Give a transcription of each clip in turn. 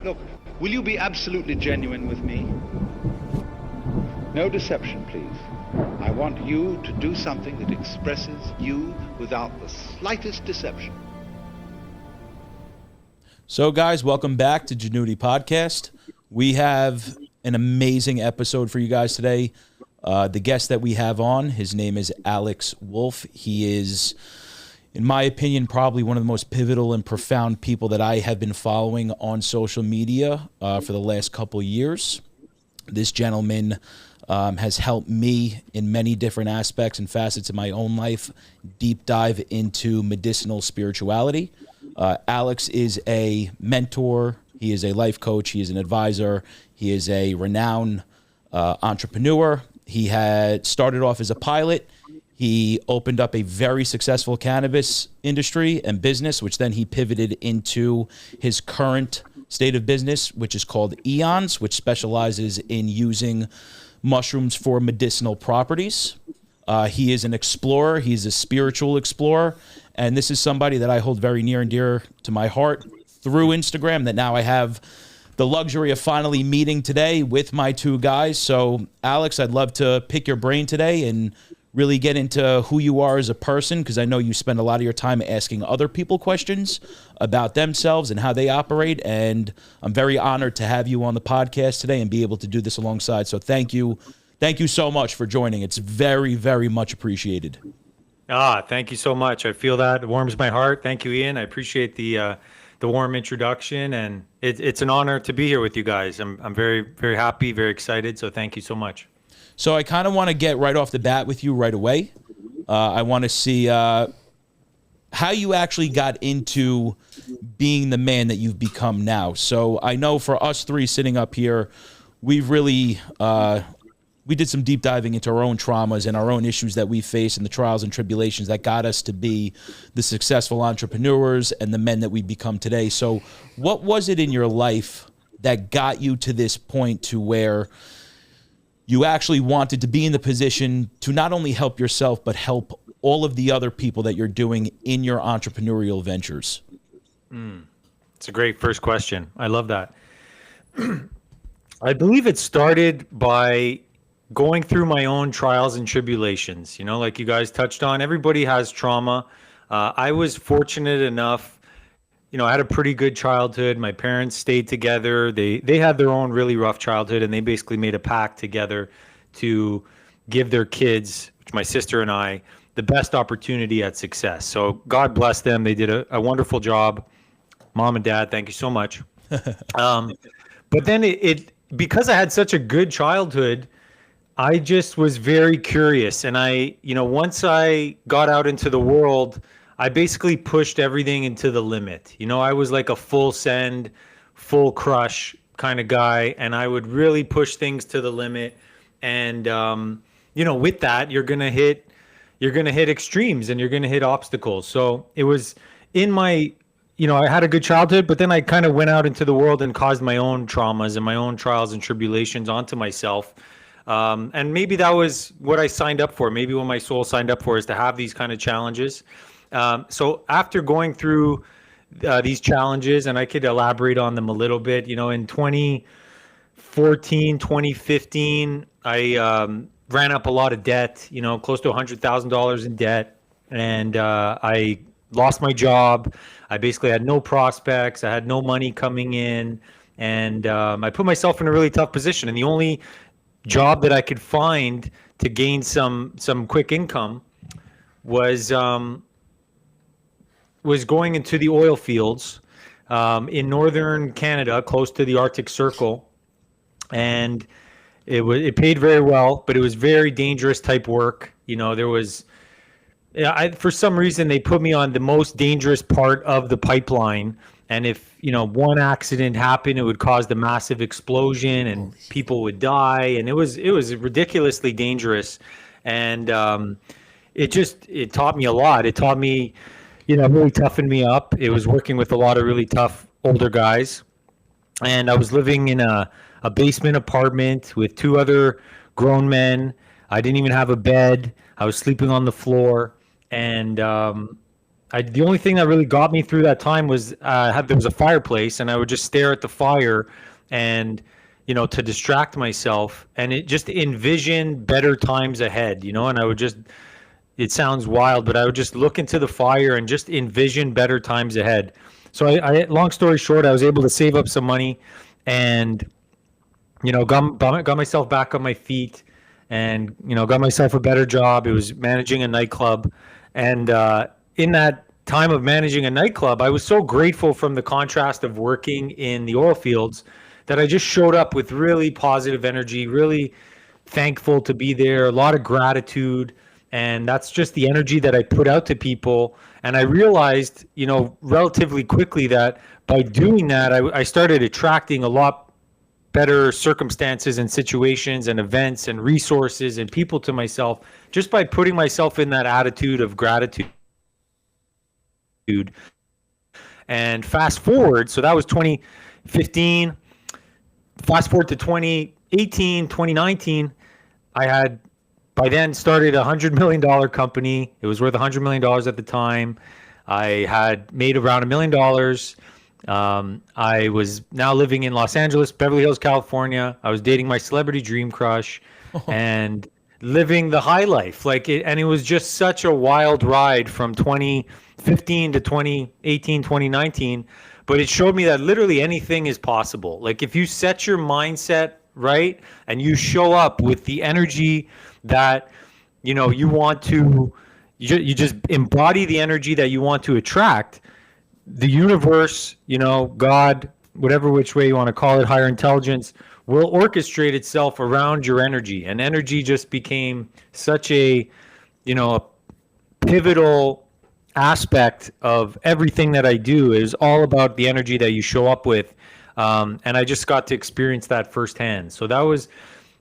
Look, will you be absolutely genuine with me? No deception, please. I want you to do something that expresses you without the slightest deception. So, guys, welcome back to Genuity Podcast. We have an amazing episode for you guys today. The guest that we have on, his name is Alex Wolfe. He is, in my opinion, probably one of the most pivotal and profound people that I have been following on social media for the last couple of years. This gentleman has helped me in many different aspects and facets of my own life deep dive into medicinal spirituality. Alex is a mentor. He is a life coach. He is an advisor. He is a renowned entrepreneur. He had started off as a pilot. He opened up a very successful cannabis industry and business, which then he pivoted into his current state of business, which is called Eons, which specializes in using mushrooms for medicinal properties. He is an explorer. He's a spiritual explorer. And this is somebody that I hold very near and dear to my heart through Instagram, that now I have the luxury of finally meeting today with my two guys. So, Alex, I'd love to pick your brain today and really get into who you are as a person, because I know you spend a lot of your time asking other people questions about themselves and how they operate. And I'm very honored to have you on the podcast today and be able to do this alongside. So thank you. Thank you so much for joining. It's very, very much appreciated. Thank you so much. I feel that. It warms my heart. Thank you, Ian. I appreciate the warm introduction, and it's an honor to be here with you guys. I'm very, very happy, very excited. So thank you so much. So I kind of want to get right off the bat with you right away. I want to see how you actually got into being the man that you've become now. So I know for us three sitting up here, we've really we did some deep diving into our own traumas and our own issues that we face and the trials and tribulations that got us to be the successful entrepreneurs and the men that we become today. So what was it in your life that got you to this point to where you actually wanted to be in the position to not only help yourself, but help all of the other people that you're doing in your entrepreneurial ventures? It's a great first question. I love that. I believe it started by going through my own trials and tribulations. You know, like you guys touched on, everybody has trauma. I was fortunate enough, I had a pretty good childhood. My parents stayed together. They had their own really rough childhood, and they basically made a pact together to give their kids, which my sister and I, the best opportunity at success. So God bless them. They did a wonderful job. Mom and Dad, thank you so much. But then because I had such a good childhood, I just was very curious. And once I got out into the world, I basically pushed everything into the limit. I was like a full send, full crush kind of guy, and I would really push things to the limit. And with that, you're gonna hit extremes and you're gonna hit obstacles. So it was in my, I had a good childhood, but then I kind of went out into the world and caused my own traumas and my own trials and tribulations onto myself. And maybe that was what I signed up for. Maybe what my soul signed up for is to have these kind of challenges. So after going through these challenges, and I could elaborate on them a little bit, in 2014, 2015, I ran up a lot of debt, close to $100,000 in debt. And I lost my job. I basically had no prospects. I had no money coming in. And I put myself in a really tough position. And the only job that I could find to gain some quick income was going into the oil fields in northern Canada, close to the Arctic Circle, and it paid very well, but it was very dangerous type work. For some reason they put me on the most dangerous part of the pipeline, and if one accident happened, it would cause the massive explosion and people would die, and it was ridiculously dangerous. And it taught me a lot. It taught me, really toughened me up. It was working with a lot of really tough older guys, and I was living in a basement apartment with two other grown men. I didn't even have a bed. I was sleeping on the floor, and the only thing that really got me through that time was there was a fireplace, and I would just stare at the fire, and to distract myself, and it just envision better times ahead, and I would just. It sounds wild, but I would just look into the fire and just envision better times ahead. So long story short, I was able to save up some money, and got myself back on my feet, and got myself a better job. It was managing a nightclub, and in that time of managing a nightclub, I was so grateful from the contrast of working in the oil fields that I just showed up with really positive energy, really thankful to be there, a lot of gratitude. And that's just the energy that I put out to people. And I realized, relatively quickly that by doing that, I started attracting a lot better circumstances and situations and events and resources and people to myself just by putting myself in that attitude of gratitude. And fast forward, so that was 2015. Fast forward to 2018, 2019, I had by then started a $100 million company. It was worth $100 million at the time. I had made around $1 million. I was now living in Los Angeles, Beverly Hills, California. I was dating my celebrity dream crush and living the high life. And it was just such a wild ride from 2015 to 2018, 2019. But it showed me that literally anything is possible. Like if you set your mindset right and you show up with the energy that you want to, you just embody the energy that you want to attract, the universe, God, whatever which way you want to call it, higher intelligence, will orchestrate itself around your energy. And energy just became such a pivotal aspect of everything that I do. Is all about the energy that you show up with. And I just got to experience that firsthand. So that was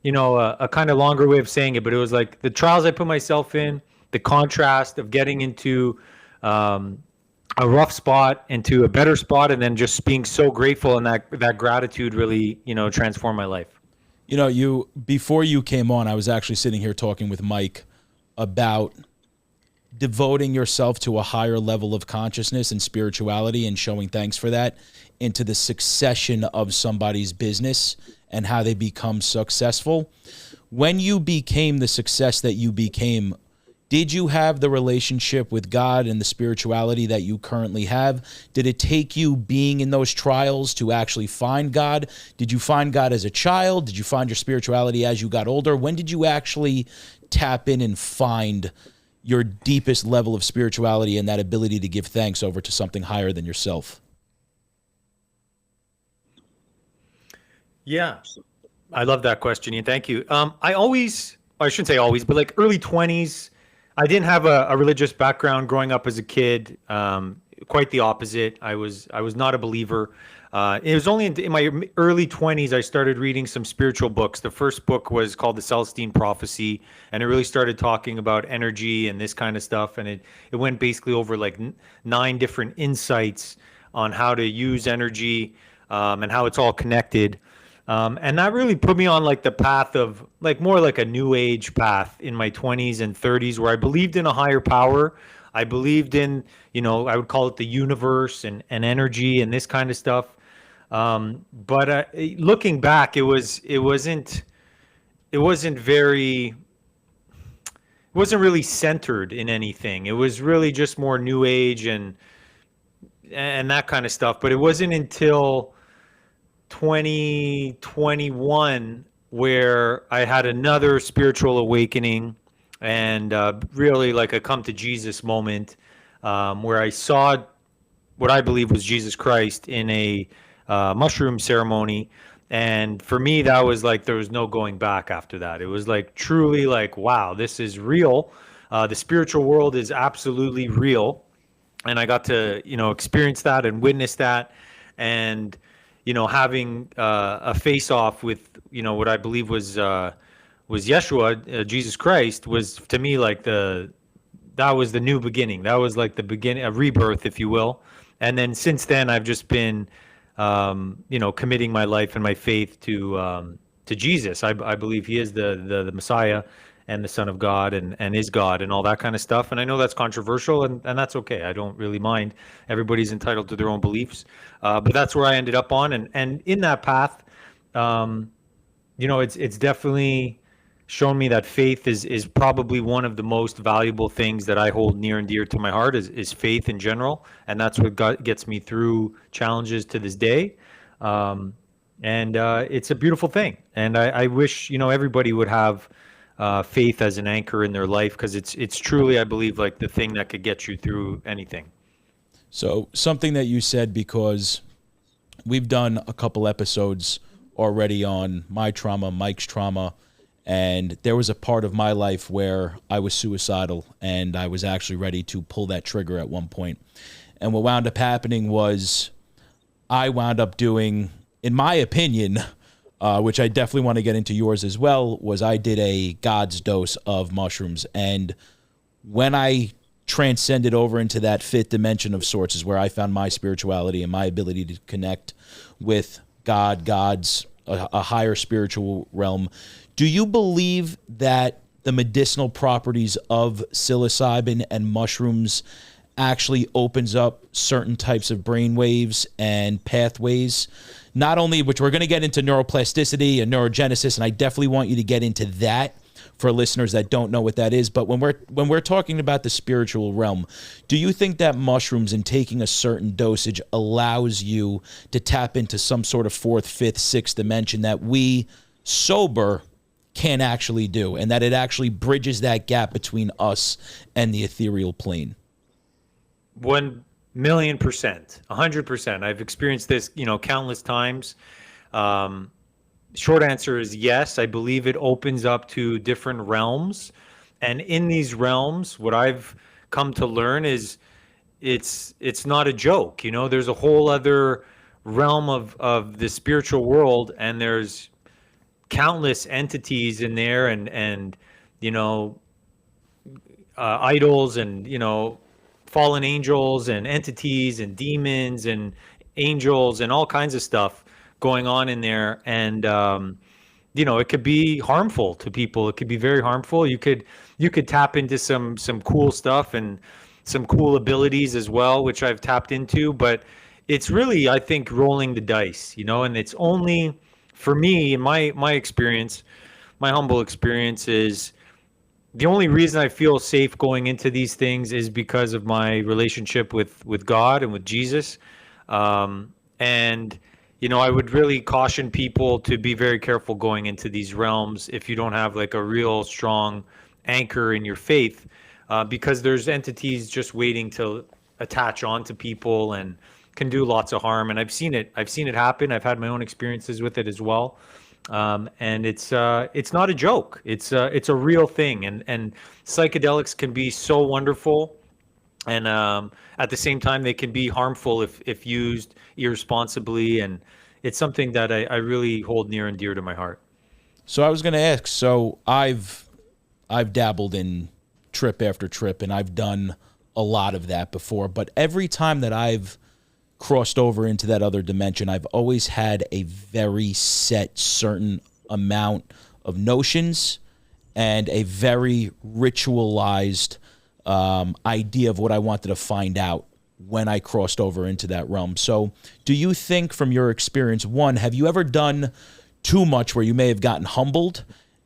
a kind of longer way of saying it, but it was like the trials I put myself in, the contrast of getting into a rough spot into a better spot, and then just being so grateful, and that gratitude really, transformed my life. Before you came on, I was actually sitting here talking with Mike about devoting yourself to a higher level of consciousness and spirituality and showing thanks for that into the succession of somebody's business and how they become successful. When you became the success that you became, did you have the relationship with God and the spirituality that you currently have? Did it take you being in those trials to actually find God? Did you find God as a child? Did you find your spirituality as you got older? When did you actually tap in and find your deepest level of spirituality and that ability to give thanks over to something higher than yourself? Yeah, I love that question, Ian. Thank you. I shouldn't say always, but like early 20s, I didn't have a religious background growing up as a kid. Quite the opposite. I was not a believer. It was only in my early 20s I started reading some spiritual books. The first book was called The Celestine Prophecy, and it really started talking about energy and this kind of stuff. And it went basically over like 9 different insights on how to use energy and how it's all connected. And that really put me on like the path of like more like a new age path in my 20s and 30s, where I believed in a higher power. I believed in, I would call it the universe and energy and this kind of stuff. But looking back, it wasn't really centered in anything. It was really just more new age and that kind of stuff. But it wasn't until 2021 where I had another spiritual awakening and really like a come to Jesus moment, where I saw what I believe was Jesus Christ in a mushroom ceremony. And for me, that was like, there was no going back after that. It was like truly like, wow, this is real. The spiritual world is absolutely real. And I got to, experience that and witness that. And having a face-off with, what I believe was Yeshua, Jesus Christ, was to me like that was the new beginning. That was like the beginning, a rebirth, if you will. And then since then, I've just been, committing my life and my faith to Jesus. I believe he is the Messiah, and the Son of God and is God and all that kind of stuff. And I know that's controversial, and that's okay. I don't really mind. Everybody's entitled to their own beliefs. But that's where I ended up on. And in that path, it's definitely shown me that faith is probably one of the most valuable things that I hold near and dear to my heart is faith in general. And that's what gets me through challenges to this day. And it's a beautiful thing. And I wish, everybody would have faith as an anchor in their life, because it's truly, I believe, like the thing that could get you through anything. So something that you said, because we've done a couple episodes already on my trauma, Mike's trauma, and there was a part of my life where I was suicidal and I was actually ready to pull that trigger at one point. And what wound up happening was I wound up doing, in my opinion, which I definitely want to get into yours as well, was I did a God's dose of mushrooms. And when I transcended over into that fifth dimension of sorts is where I found my spirituality and my ability to connect with God's a higher spiritual realm. Do you believe that the medicinal properties of psilocybin and mushrooms actually opens up certain types of brain waves and pathways? Not only, which we're going to get into neuroplasticity and neurogenesis, and I definitely want you to get into that for listeners that don't know what that is. But when we're talking about the spiritual realm, do you think that mushrooms and taking a certain dosage allows you to tap into some sort of fourth, fifth, sixth dimension that we sober can actually do, and that it actually bridges that gap between us and the ethereal plane? 1,000,000%, 100%. I've experienced this, countless times. Short answer is yes. I believe it opens up to different realms. And in these realms, what I've come to learn is it's not a joke. There's a whole other realm of the spiritual world, and there's countless entities in there, and idols, and fallen angels and entities and demons and angels and all kinds of stuff going on in there. And it could be harmful to people. It could be very harmful. You could tap into some cool stuff and some cool abilities as well, which I've tapped into. But it's really, I think, rolling the dice, and it's only, for me, in my experience, my humble experience, is the only reason I feel safe going into these things is because of my relationship with God and with Jesus. And I would really caution people to be very careful going into these realms if you don't have like a real strong anchor in your faith, because there's entities just waiting to attach onto people and can do lots of harm. And I've seen it happen. I've had my own experiences with it as well. And it's not a joke. It's a real thing. And psychedelics can be so wonderful. And at the same time, they can be harmful if used irresponsibly. And it's something that I really hold near and dear to my heart. So I was going to ask, so I've dabbled in trip after trip, and I've done a lot of that before. But every time that I've crossed over into that other dimension, I've always had a very set certain amount of notions and a very ritualized idea of what I wanted to find out when I crossed over into that realm. So do you think, from your experience, one, have you ever done too much where you may have gotten humbled?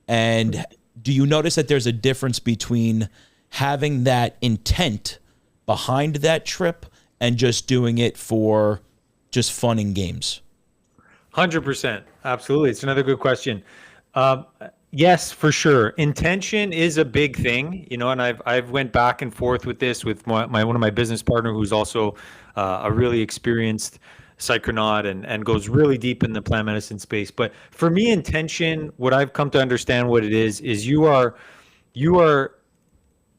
And do you notice that there's a difference between having that intent behind that trip and just doing it for just fun and games? 100%. Absolutely. It's another good question. Yes, for sure. Intention is a big thing, and I've went back and forth with this with one of my business partner, who's also a really experienced psychonaut and goes really deep in the plant medicine space. But for me, intention, what I've come to understand what it is you are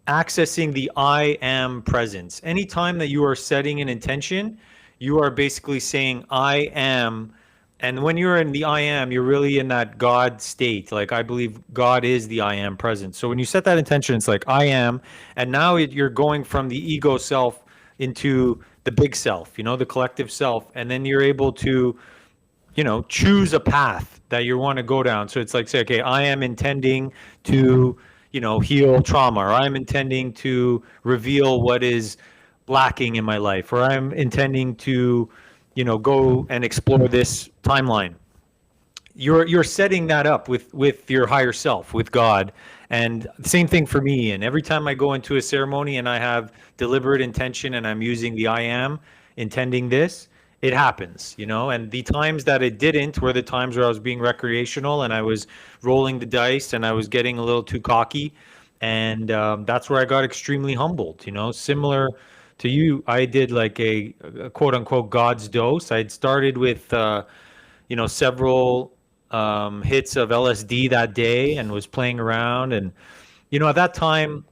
accessing the I am presence. Anytime that you are setting an intention, you are basically saying I am. And when you're in the I am, you're really in that God state. Like, I believe God is the I am presence. So when you set that intention, it's like I am. And now you're going from the ego self into the big self, the collective self. And then you're able to, choose a path that you want to go down. So it's like, say, okay, I am intending to, heal trauma, or I'm intending to reveal what is lacking in my life, or I'm intending to, go and explore this timeline. You're setting that up with your higher self, with God. And same thing for me. And every time I go into a ceremony and I have deliberate intention and I'm using the I am intending this, it happens, and the times that it didn't were the times where I was being recreational and I was rolling the dice and I was getting a little too cocky. And that's where I got extremely humbled, similar to you. I did like a quote unquote God's dose. I'd started with, several hits of LSD that day and was playing around. And, at that time,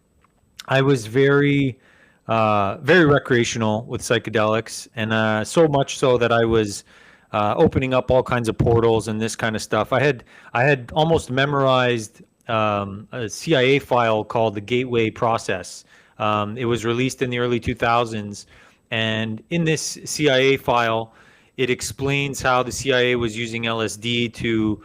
I was very recreational with psychedelics, and so much so that I was opening up all kinds of portals and this kind of stuff. I had almost memorized a CIA file called the Gateway Process. It was released in the early 2000s, and in this CIA file, it explains how the CIA was using LSD to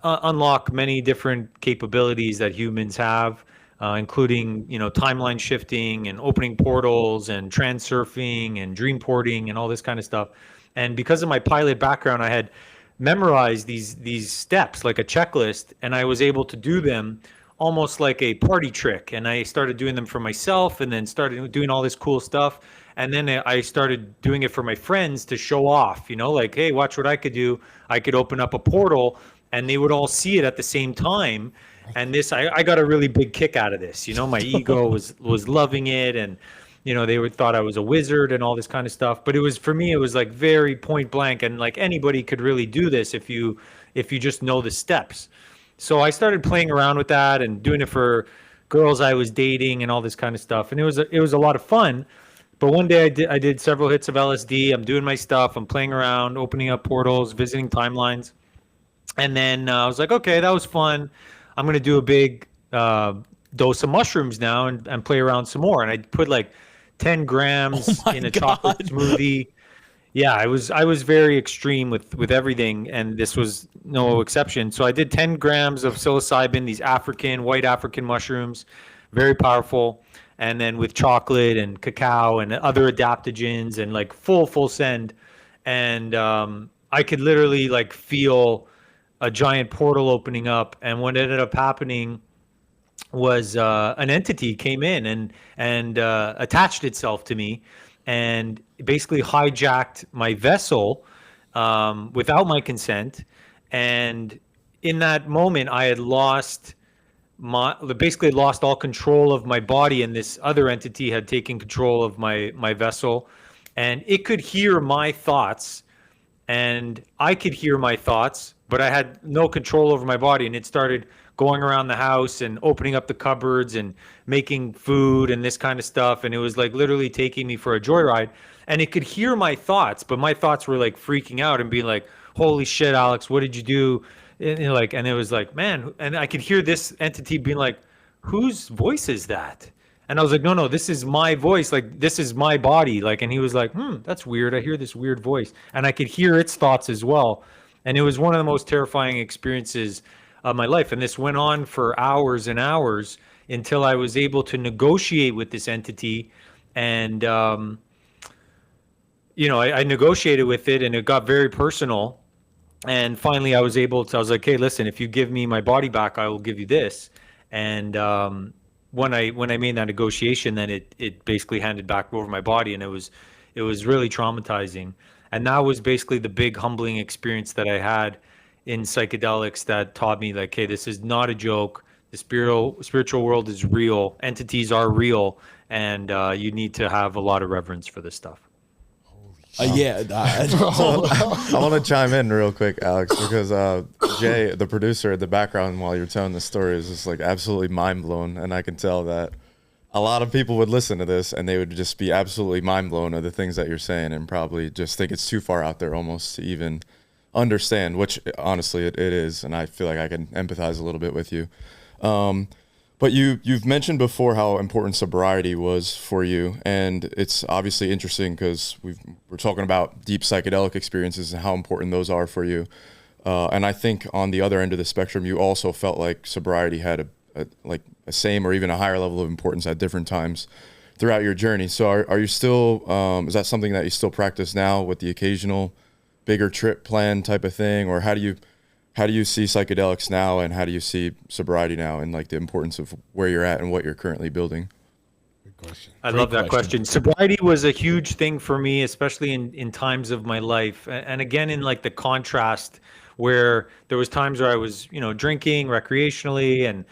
unlock many different capabilities that humans have, including timeline shifting and opening portals and transurfing and dream porting and all this kind of stuff. And because of my pilot background, I had memorized these steps like a checklist, and I was able to do them almost like a party trick. And I started doing them for myself, and then started doing all this cool stuff. And then I started doing it for my friends to show off, like, hey, watch what I could do. I could open up a portal, and they would all see it at the same time. And this, I got a really big kick out of this. My ego was loving it, and they would thought I was a wizard and all this kind of stuff. But it was, for me, it was like very point blank, and like anybody could really do this if you just know the steps. So I started playing around with that and doing it for girls I was dating and all this kind of stuff, and it was a lot of fun. But one day I did several hits of LSD. I'm doing my stuff. I'm playing around, opening up portals, visiting timelines. And then I was like, okay, that was fun. I'm going to do a big dose of mushrooms now and play around some more. And I put like 10 grams in a chocolate smoothie. Yeah, I was very extreme with everything, and this was no exception. So I did 10 grams of psilocybin, these white African mushrooms, very powerful. And then with chocolate and cacao and other adaptogens and like full send. And I could literally like feel a giant portal opening up. And what ended up happening was an entity came in and attached itself to me and basically hijacked my vessel without my consent. And in that moment, I had basically lost all control of my body, and this other entity had taken control of my vessel, and it could hear my thoughts, and I could hear my thoughts, but I had no control over my body. And it started going around the house and opening up the cupboards and making food and this kind of stuff. And it was like literally taking me for a joyride, and it could hear my thoughts, but my thoughts were like freaking out and being like, holy shit, Alex, what did you do? And it was like, man, and I could hear this entity being like, whose voice is that? And I was like, no, this is my voice. Like, this is my body. Like, and he was like, that's weird. I hear this weird voice. And I could hear its thoughts as well. And it was one of the most terrifying experiences of my life. And this went on for hours and hours until I was able to negotiate with this entity. And, I negotiated with it, and it got very personal. And finally, I was like, hey, listen, if you give me my body back, I will give you this. And when I made that negotiation, then it basically handed back over my body, and it was really traumatizing. And that was basically the big humbling experience that I had in psychedelics that taught me, like, hey, this is not a joke. The spiritual world is real. Entities are real, and you need to have a lot of reverence for this stuff. I want to chime in real quick, Alex, because Jay, the producer at the background while you're telling the story, is just like absolutely mind blown. And I can tell that a lot of people would listen to this and they would just be absolutely mind blown at the things that you're saying and probably just think it's too far out there almost to even understand, which honestly it is. And I feel like I can empathize a little bit with you. But you've mentioned before how important sobriety was for you, and it's obviously interesting because we're talking about deep psychedelic experiences and how important those are for you. And I think on the other end of the spectrum, you also felt like sobriety had like a same or even a higher level of importance at different times throughout your journey. So are you still, is that something that you still practice now with the occasional bigger trip plan type of thing? Or how do you see psychedelics now, and how do you see sobriety now, and like the importance of where you're at and what you're currently building? Good question. I love that question. Sobriety was a huge thing for me, especially in times of my life. And again, in like the contrast where there was times where I was, drinking recreationally and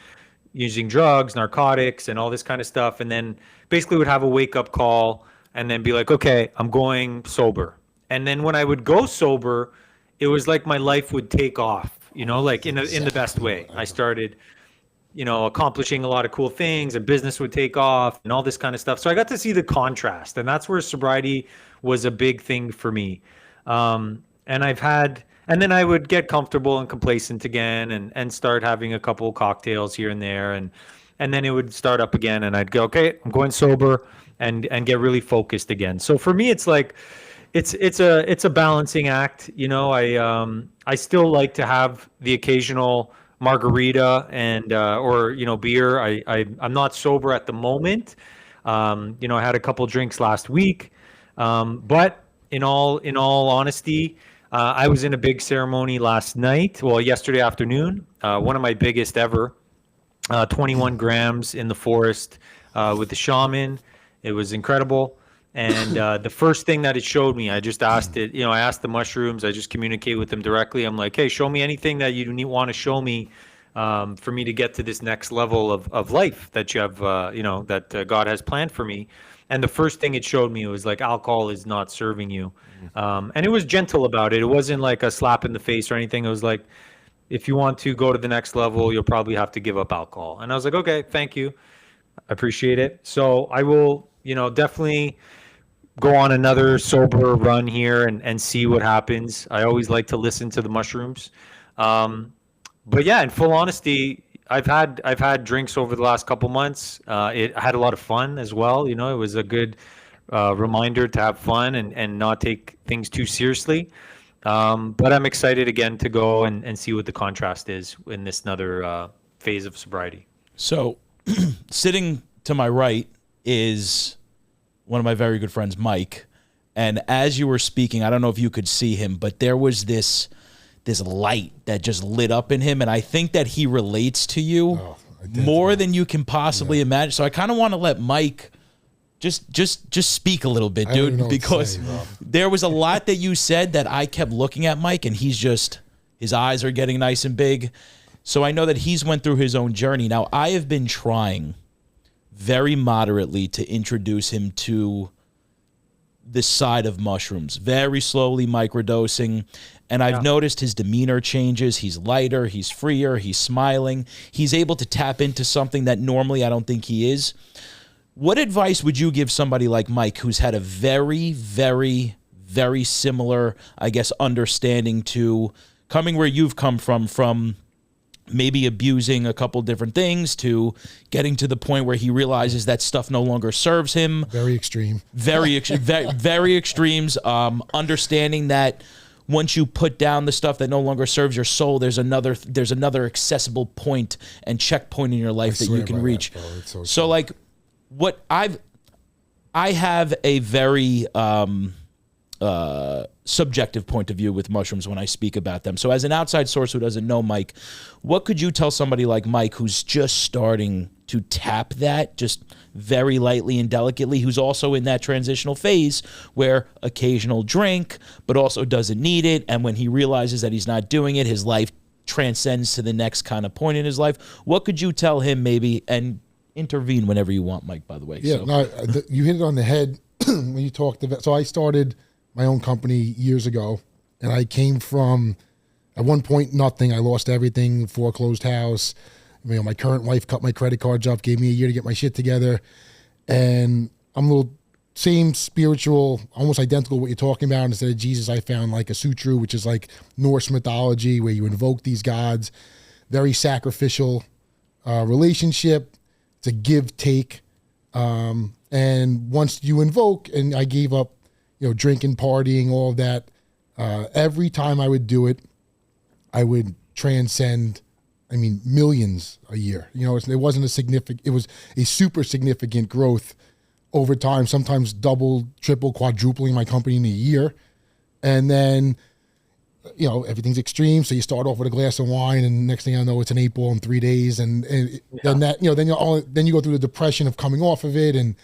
using drugs, narcotics, and all this kind of stuff. And then basically would have a wake up call and then be like, okay, I'm going sober. And then when I would go sober, it was like my life would take off, like in the best way. I started, accomplishing a lot of cool things, and business would take off and all this kind of stuff. So I got to see the contrast, and that's where sobriety was a big thing for me. And then I would get comfortable and complacent again and start having a couple of cocktails here and there. And then it would start up again, and I'd go, okay, I'm going sober, and get really focused again. So for me, it's like, it's a balancing act. I still like to have the occasional margarita and or beer. I'm not sober at the moment. I had a couple drinks last week, but in all honesty, I was in a big ceremony yesterday afternoon, one of my biggest ever, 21 grams in the forest with the shaman. It was incredible. And the first thing that it showed me, I just asked it, I asked the mushrooms, I just communicate with them directly. I'm like, hey, show me anything that you want to show me for me to get to this next level of life that you have, that God has planned for me. And the first thing it showed me was like, alcohol is not serving you. And it was gentle about it. It wasn't like a slap in the face or anything. It was like, if you want to go to the next level, you'll probably have to give up alcohol. And I was like, okay, thank you. I appreciate it. So I will, definitely go on another sober run here and see what happens. I always like to listen to the mushrooms. But yeah, in full honesty, I've had drinks over the last couple months. I had a lot of fun as well. It was a good reminder to have fun and not take things too seriously. But I'm excited again to go and see what the contrast is in this another phase of sobriety. So sitting to my right is one of my very good friends, Mike. And as you were speaking, I don't know if you could see him, but there was this light that just lit up in him. And I think that he relates to you more than you can possibly imagine. So I kind of want to let Mike just speak a little bit, dude, because there was a lot that you said that I kept looking at Mike, and his eyes are getting nice and big. So I know that he's went through his own journey. Now, I have been trying very moderately to introduce him to this side of mushrooms, very slowly microdosing. And I've noticed his demeanor changes. He's lighter, he's freer, he's smiling. He's able to tap into something that normally I don't think he is. What advice would you give somebody like Mike, who's had a very, very, very similar, I guess, understanding to coming where you've come from maybe abusing a couple different things to getting to the point where he realizes that stuff no longer serves him? Very extreme. Very extremes. Understanding that once you put down the stuff that no longer serves your soul, there's another accessible point and checkpoint in your life that you can reach. So like what I have a very subjective point of view with mushrooms when I speak about them. So as an outside source who doesn't know Mike, what could you tell somebody like Mike who's just starting to tap that just very lightly and delicately, who's also in that transitional phase where occasional drink, but also doesn't need it, and when he realizes that he's not doing it, his life transcends to the next kind of point in his life? What could you tell him maybe, and intervene whenever you want, Mike, by the way? Yeah, you hit it on the head when you talked about, so I started my own company years ago, and I came from, at one point, nothing. I lost everything, foreclosed house. My current wife cut my credit cards off, gave me a year to get my shit together. And I'm a little same spiritual, almost identical to what you're talking about. Instead of Jesus, I found like a sutru, which is like Norse mythology where you invoke these gods. Very sacrificial relationship. It's a give-take. And once you invoke, and I gave up, drinking, partying, all of that. Every time I would do it, I would transcend I mean, millions a year. You know, it wasn't a significant, it was a super significant growth over time, sometimes double, triple, quadrupling my company in a year. And then, you know, everything's extreme. So you start off with a glass of wine, and next thing I know, it's an 8-ball in 3 days. And then that, you know, then you go through the depression of coming off of it. And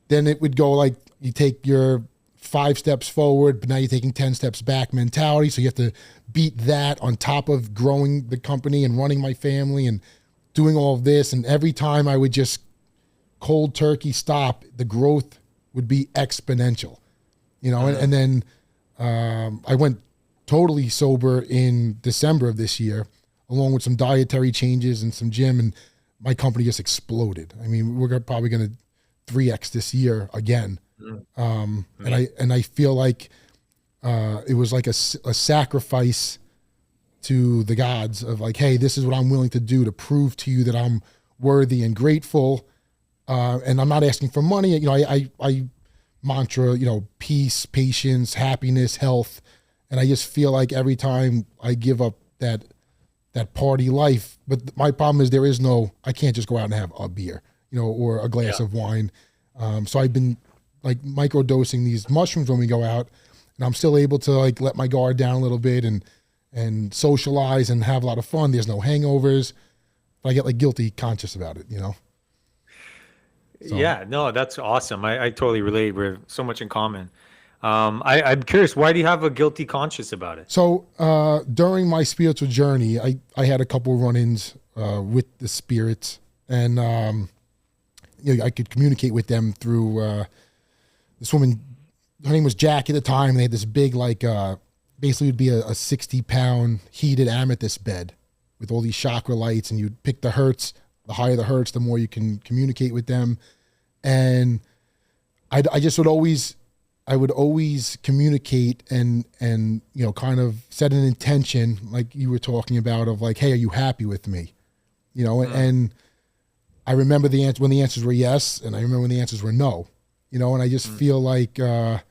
then it would go like, you take your 5 steps forward, but now you're taking 10 steps back mentality. So you have to beat that on top of growing the company and running my family and doing all of this. And every time I would just cold turkey stop, the growth would be exponential, you know. And then I went totally sober in December of this year, along with some dietary changes and some gym, and my company just exploded. I mean, we're probably going to 3x this year again. And I feel like it was like a sacrifice to the gods of like, hey, this is what I'm willing to do to prove to you that I'm worthy and grateful. And I'm not asking for money. You know, I mantra, you know, peace, patience, happiness, health. And I just feel like every time I give up that party life, but my problem is I can't just go out and have a beer, you know, or a glass of wine. So I've been like microdosing these mushrooms when we go out, and I'm still able to like let my guard down a little bit and socialize and have a lot of fun. There's no hangovers, but I get like guilty conscious about it, you know? So. Yeah, no, that's awesome. I totally relate. We're so much in common. I'm curious, why do you have a guilty conscience about it? So during my spiritual journey, I had a couple of run-ins with the spirits, and you know, I could communicate with them through this woman. Her name was Jack at the time. They had this big, like, basically would be a 60-pound heated amethyst bed with all these chakra lights, and you'd pick the hertz. The higher the hertz, the more you can communicate with them. And I would always communicate and you know, kind of set an intention, like you were talking about, of like, hey, are you happy with me? You know, and I remember when the answers were yes, and I remember when the answers were no. You know, and I just feel like I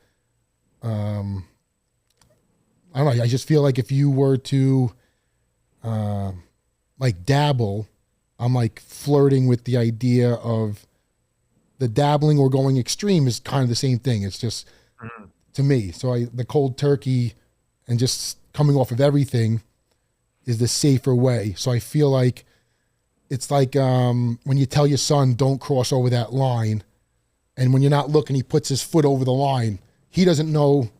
don't know, I just feel like if you were to like dabble, I'm like flirting with the idea of the dabbling or going extreme is kind of the same thing. It's just to me. So the cold turkey and just coming off of everything is the safer way. So I feel like it's like when you tell your son, don't cross over that line. And when you're not looking, he puts his foot over the line. He doesn't know.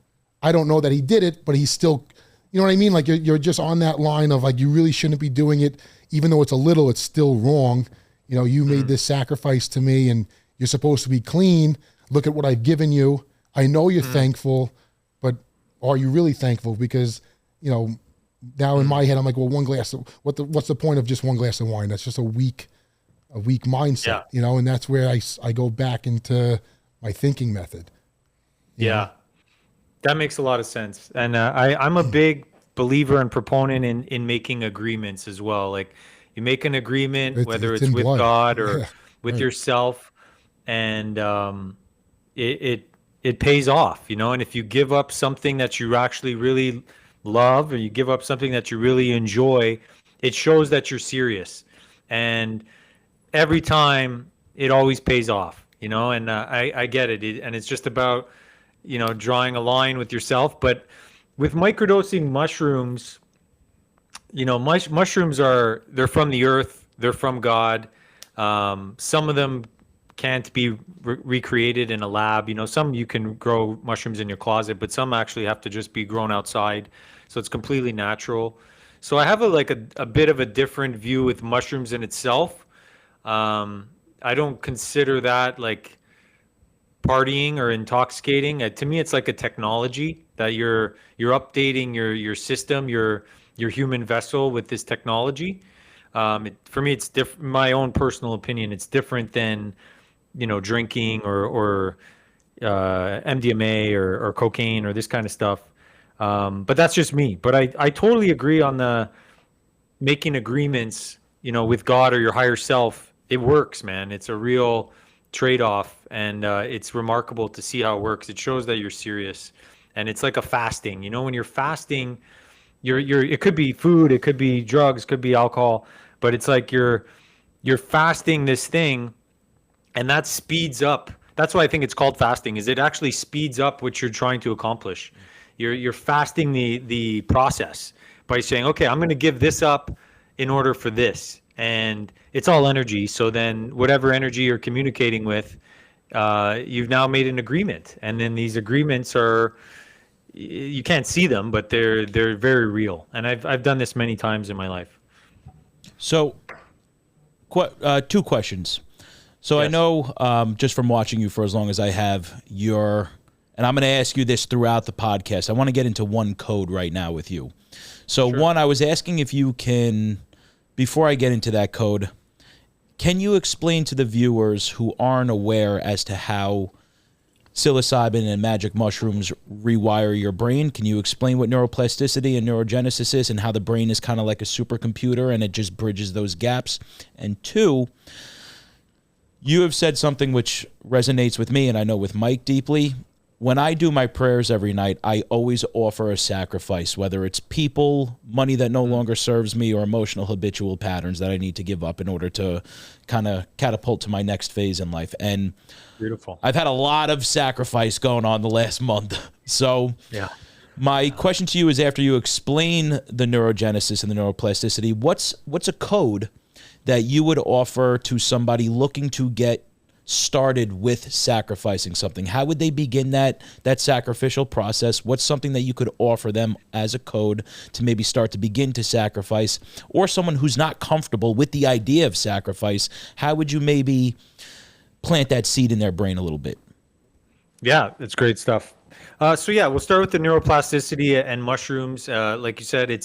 I don't know that he did it, but he's still, you know what I mean? Like you're just on that line of like, you really shouldn't be doing it. Even though it's a little, it's still wrong. You know, you made this sacrifice to me and you're supposed to be clean. Look at what I've given you. I know you're thankful, but are you really thankful? Because, you know, now in my head, I'm like, well, what's the point of just one glass of wine? That's just a weak mindset, you know? And that's where I go back into my thinking method. Yeah, that makes a lot of sense. And I'm a big believer and proponent in making agreements as well. Like you make an agreement, whether it's with blood. God or with yourself, and it pays off, you know. And if you give up something that you actually really love, or you give up something that you really enjoy, it shows that you're serious. And every time it always pays off, you know. And I get it. And it's just about, you know, drawing a line with yourself. But with microdosing mushrooms, you know, mushrooms they're from the earth, they're from God. Some of them can't be recreated in a lab. You know, some you can grow mushrooms in your closet, but some actually have to just be grown outside. So it's completely natural. So I have a bit of a different view with mushrooms in itself. I don't consider that like partying or intoxicating. To me, it's like a technology that you're updating your system, your human vessel with this technology. For me, it's different. My own personal opinion, it's different than, you know, drinking or MDMA or cocaine or this kind of stuff. But that's just me. But I totally agree on the making agreements, you know, with God or your higher self. It works, man. It's a real trade-off, and it's remarkable to see how it works. It shows that you're serious, and it's like a fasting. You know, when you're fasting, it could be food, it could be drugs, could be alcohol, but it's like you're fasting this thing, and that speeds up. That's why I think it's called fasting, is it actually speeds up what you're trying to accomplish. You're fasting the process by saying, okay, I'm going to give this up in order for this. And it's all energy. So then whatever energy you're communicating with, you've now made an agreement. And then these agreements are, you can't see them, but they're very real. And I've done this many times in my life. So, two questions. So Yes. I know just from watching you for as long as I have, and I'm going to ask you this throughout the podcast. I want to get into one code right now with you. So one, I was asking if you can, before I get into that code, can you explain to the viewers who aren't aware as to how psilocybin and magic mushrooms rewire your brain? Can you explain what neuroplasticity and neurogenesis is and how the brain is kind of like a supercomputer and it just bridges those gaps? And two, you have said something which resonates with me and I know with Mike deeply. When I do my prayers every night, I always offer a sacrifice, whether it's people, money that no longer serves me, or emotional habitual patterns that I need to give up in order to kind of catapult to my next phase in life. And Beautiful. I've had a lot of sacrifice going on the last month. So Yeah. my question to you is, after you explain the neurogenesis and the neuroplasticity, what's a code that you would offer to somebody looking to get started with sacrificing something? How would they begin that sacrificial process? What's something that you could offer them as a code to maybe start to begin to sacrifice? Or someone who's not comfortable with the idea of sacrifice, how would you maybe plant that seed in their brain a little bit? Yeah, it's great stuff. So yeah, we'll start with the neuroplasticity and mushrooms. Like you said,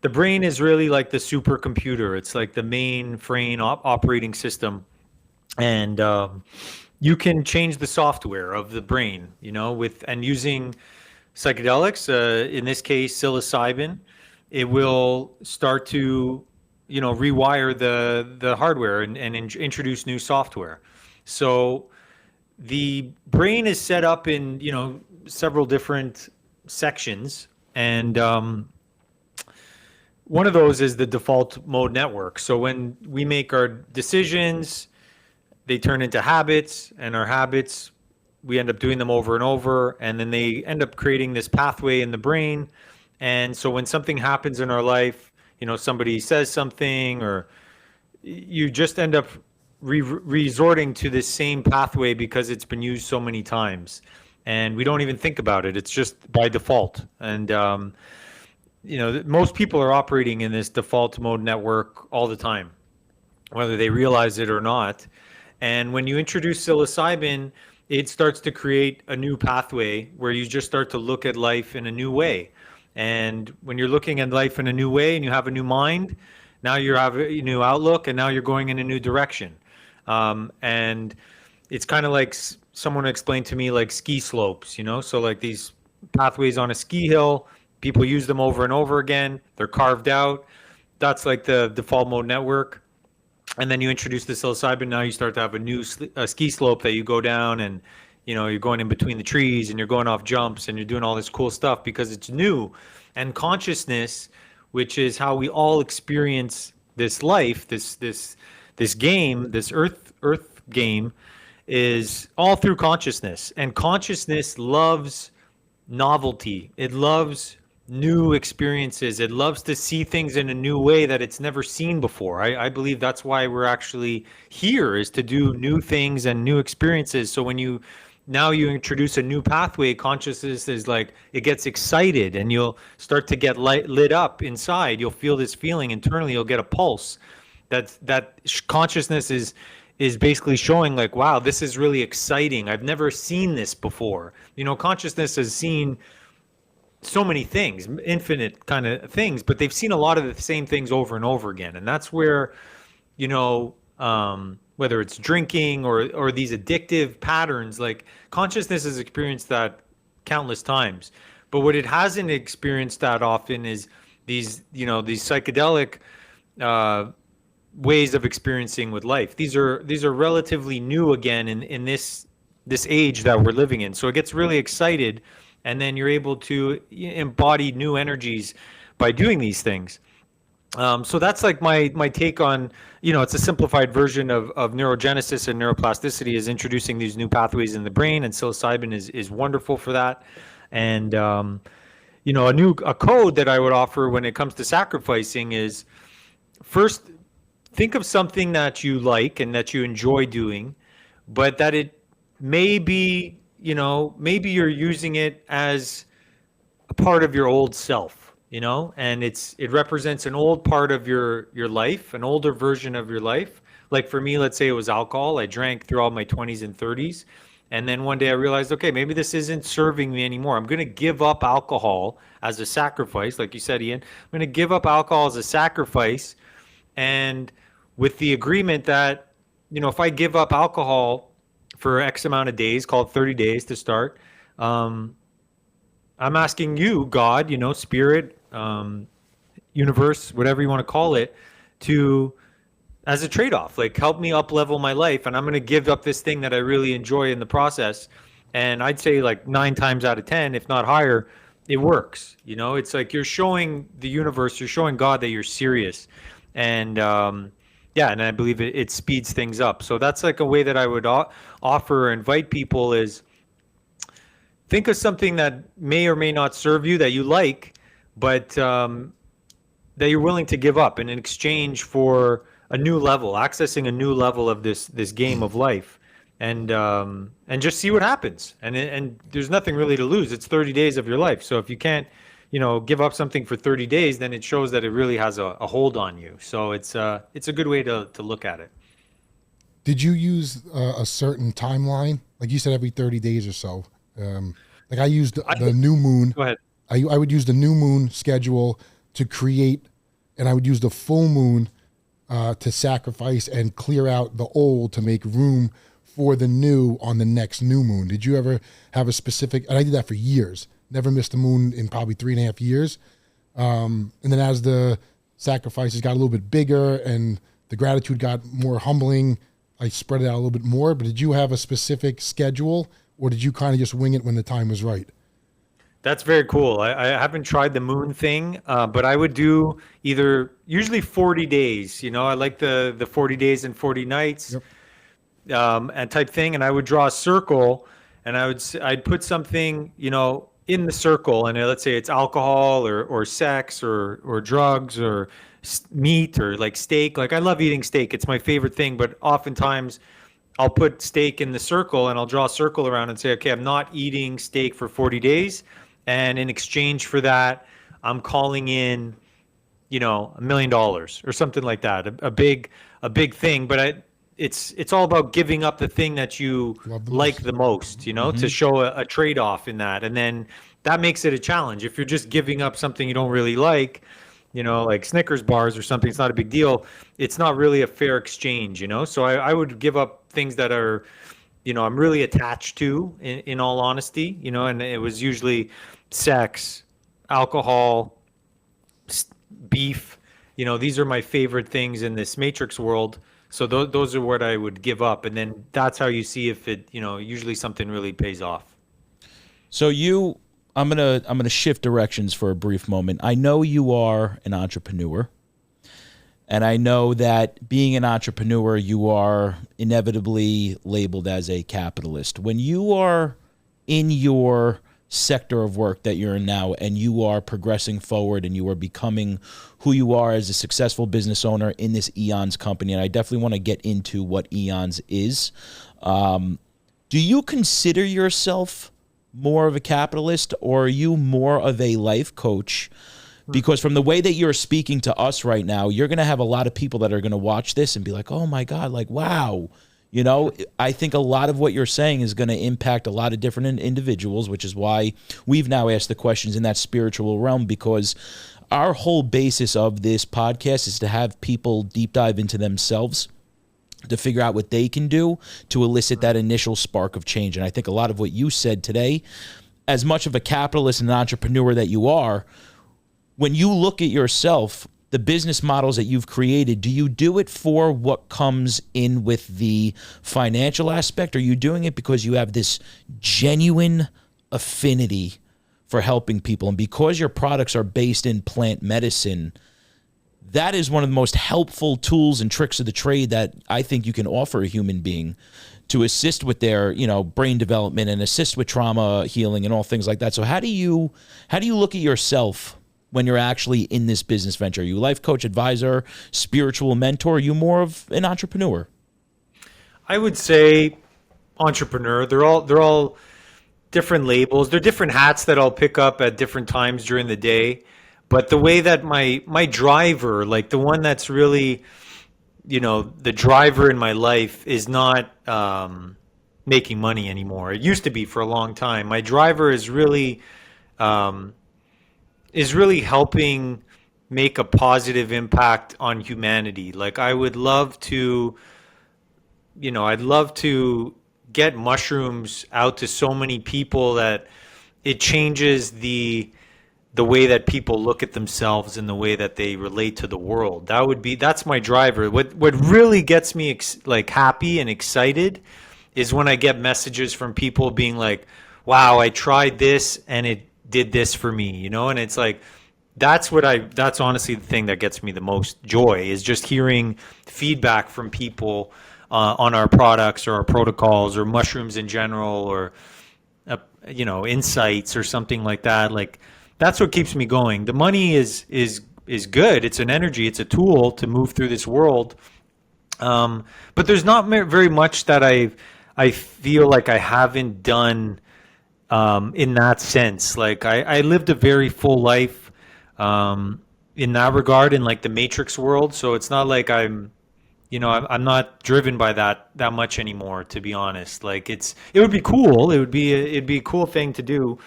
the brain is really like the supercomputer. It's like the mainframe operating system. And you can change the software of the brain, and using psychedelics, in this case, psilocybin, it will start to, rewire the hardware and introduce new software. So the brain is set up in, several different sections. And one of those is the default mode network. So when we make our decisions, they turn into habits, and our habits, we end up doing them over and over, and then they end up creating this pathway in the brain. And so when something happens in our life, somebody says something, or you just end up resorting to this same pathway because it's been used so many times, and we don't even think about it. It's just by default. And most people are operating in this default mode network all the time, whether they realize it or not. And when you introduce psilocybin, it starts to create a new pathway where you just start to look at life in a new way. And when you're looking at life in a new way and you have a new mind, now you have a new outlook, and now you're going in a new direction. And it's kind of like someone explained to me, like ski slopes, so like these pathways on a ski hill, people use them over and over again. They're carved out. That's like the default mode network. And then you introduce the psilocybin. Now you start to have a new ski slope that you go down, and you're going in between the trees, and you're going off jumps, and you're doing all this cool stuff because it's new. And consciousness, which is how we all experience this life, this game, this earth game, is all through consciousness. And consciousness loves novelty. It loves new experiences. It loves to see things in a new way that it's never seen before. I believe that's why we're actually here, is to do new things and new experiences. So when you introduce a new pathway, consciousness is like, it gets excited, and you'll start to get lit up inside. You'll feel this feeling internally. You'll get a pulse. That consciousness is basically showing like, wow, this is really exciting. I've never seen this before. Consciousness has seen so many things, infinite kind of things, but they've seen a lot of the same things over and over again. And that's where, whether it's drinking or these addictive patterns, like consciousness has experienced that countless times. But what it hasn't experienced that often is these psychedelic ways of experiencing with life. These are relatively new again in this age that we're living in. So it gets really excited, and then you're able to embody new energies by doing these things. So that's like my take on, it's a simplified version of neurogenesis and neuroplasticity, is introducing these new pathways in the brain, and psilocybin is wonderful for that. And a code that I would offer when it comes to sacrificing is, first, think of something that you like and that you enjoy doing, but that it may be, maybe you're using it as a part of your old self, and it represents an old part of your life, an older version of your life. Like for me, let's say it was alcohol. I drank throughout my 20s and 30s. And then one day I realized, okay, maybe this isn't serving me anymore. I'm going to give up alcohol as a sacrifice. Like you said, Ian, I'm going to give up alcohol as a sacrifice. And with the agreement that, if I give up alcohol for X amount of days, called 30 days to start, I'm asking you, God, spirit, universe, whatever you want to call it, to, as a trade-off, like, help me up level my life, and I'm going to give up this thing that I really enjoy in the process. And I'd say like 9 times out of 10, if not higher, it works. It's like you're showing the universe, you're showing God that you're serious. And and I believe it speeds things up. So that's like a way that I would offer or invite people is, think of something that may or may not serve you, that you like, but that you're willing to give up in exchange for a new level, accessing a new level of this game of life, and just see what happens. And there's nothing really to lose. It's 30 days of your life. So if you can't, give up something for 30 days, then it shows that it really has a hold on you. So it's a good way to look at it. Did you use a certain timeline? Like you said, every 30 days or so. Like I used the new moon. Go ahead. I would use the new moon schedule to create, and I would use the full moon to sacrifice and clear out the old to make room for the new on the next new moon. Did you ever have a specific, and I did that for years, never missed a moon in probably 3.5 years. And then as the sacrifices got a little bit bigger and the gratitude got more humbling, I spread it out a little bit more. But did you have a specific schedule, or did you kind of just wing it when the time was right? That's very cool. I haven't tried the moon thing, but I would do usually 40 days. I like the 40 days and 40 nights, and type thing. And I would draw a circle, and I'd put something, in the circle. And let's say it's alcohol or sex or drugs or meat or like steak. Like I love eating steak. It's my favorite thing. But oftentimes I'll put steak in the circle, and I'll draw a circle around and say, okay, I'm not eating steak for 40 days. And in exchange for that, I'm calling in, $1 million or something like that, a big thing. But it's all about giving up the thing that you like the most, to show a trade-off in that. And then that makes it a challenge. If you're just giving up something you don't really like, like Snickers bars or something, it's not a big deal. It's not really a fair exchange, So I would give up things that are, I'm really attached to, in all honesty, and it was usually sex, alcohol, beef. These are my favorite things in this matrix world. So those are what I would give up. And then that's how you see if it, usually something really pays off. So I'm gonna shift directions for a brief moment. I know you are an entrepreneur, and I know that being an entrepreneur, you are inevitably labeled as a capitalist. When you are in your sector of work that you're in now, and you are progressing forward, and you are becoming who you are as a successful business owner in this Eons company, and I definitely want to get into what Eons is. Do you consider yourself more of a capitalist, or are you more of a life coach? Because from the way that you're speaking to us right now, you're going to have a lot of people that are going to watch this and be like, oh my God, like, wow. I think a lot of what you're saying is going to impact a lot of different individuals, which is why we've now asked the questions in that spiritual realm, because our whole basis of this podcast is to have people deep dive into themselves to figure out what they can do to elicit that initial spark of change. And I think a lot of what you said today, as much of a capitalist and an entrepreneur that you are, when you look at yourself, the business models that you've created, do you do it for what comes in with the financial aspect? Or are you doing it because you have this genuine affinity for helping people. And because your products are based in plant medicine, that is one of the most helpful tools and tricks of the trade that I think you can offer a human being to assist with their, brain development and assist with trauma healing and all things like that. So how do you look at yourself when you're actually in this business venture? Are you a life coach, advisor, spiritual mentor? Are you more of an entrepreneur? I would say entrepreneur. They're all different labels. They're different hats that I'll pick up at different times during the day. But the way that my driver, like the one that's really, the driver in my life is not making money anymore. It used to be for a long time. My driver is really helping make a positive impact on humanity. Like I'd love to get mushrooms out to so many people that it changes the way that people look at themselves and the way that they relate to the world. That's my driver. What really gets me happy and excited is when I get messages from people being like, wow, I tried this and it did this for me, and it's like, that's honestly the thing that gets me the most joy, is just hearing feedback from people on our products or our protocols or mushrooms in general, or insights or something like that. Like that's what keeps me going. The money is good. It's an energy. It's a tool to move through this world. But there's not very much that I feel like I haven't done in that sense. Like I lived a very full life in that regard, in like the Matrix world. So it's not like I'm not driven by that much anymore, to be honest. Like it would be cool. It'd be a cool thing to do.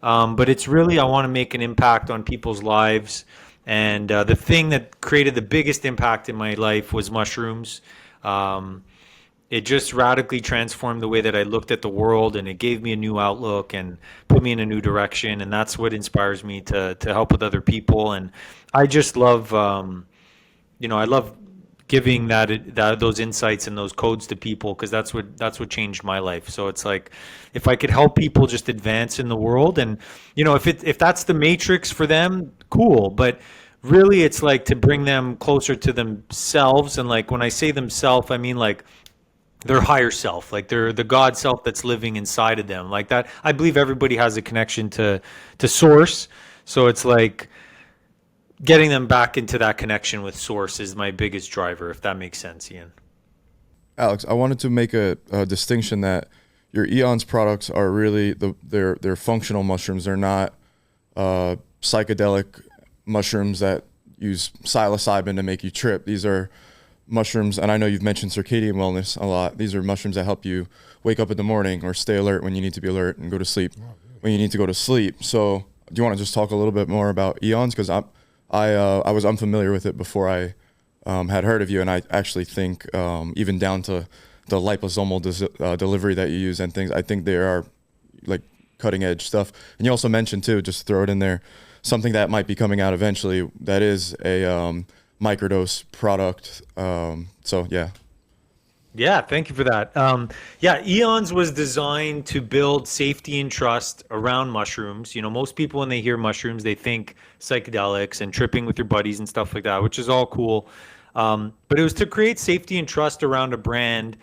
But it's really, I want to make an impact on people's lives. And the thing that created the biggest impact in my life was mushrooms. It just radically transformed the way that I looked at the world, and it gave me a new outlook and put me in a new direction. And that's what inspires me to help with other people. And I just love, I love giving those insights and those codes to people, because that's what changed my life. So it's like, if I could help people just advance in the world, and if that's the Matrix for them, cool. But really, it's like to bring them closer to themselves. And like when I say themselves, I mean like their higher self, like they're the God self that's living inside of them, like that. I believe everybody has a connection to source. So it's like getting them back into that connection with source is my biggest driver, if that makes sense, Ian. Alex, I wanted to make a distinction that your Eons products are really they're functional mushrooms. They're not psychedelic mushrooms that use psilocybin to make you trip. These are mushrooms, and I know you've mentioned circadian wellness a lot. These are mushrooms that help you wake up in the morning or stay alert when you need to be alert, and go to sleep when you need to go to sleep. So do you want to just talk a little bit more about Eons? Because I was unfamiliar with it before I had heard of you, and I actually think even down to the liposomal delivery that you use and things, I think they are like cutting edge stuff. And you also mentioned too, just throw it in there, something that might be coming out eventually that is a microdose product. So yeah. Yeah, thank you for that. Eons was designed to build safety and trust around mushrooms. Most people, when they hear mushrooms, they think psychedelics and tripping with your buddies and stuff like that, which is all cool. But it was to create safety and trust around a brand,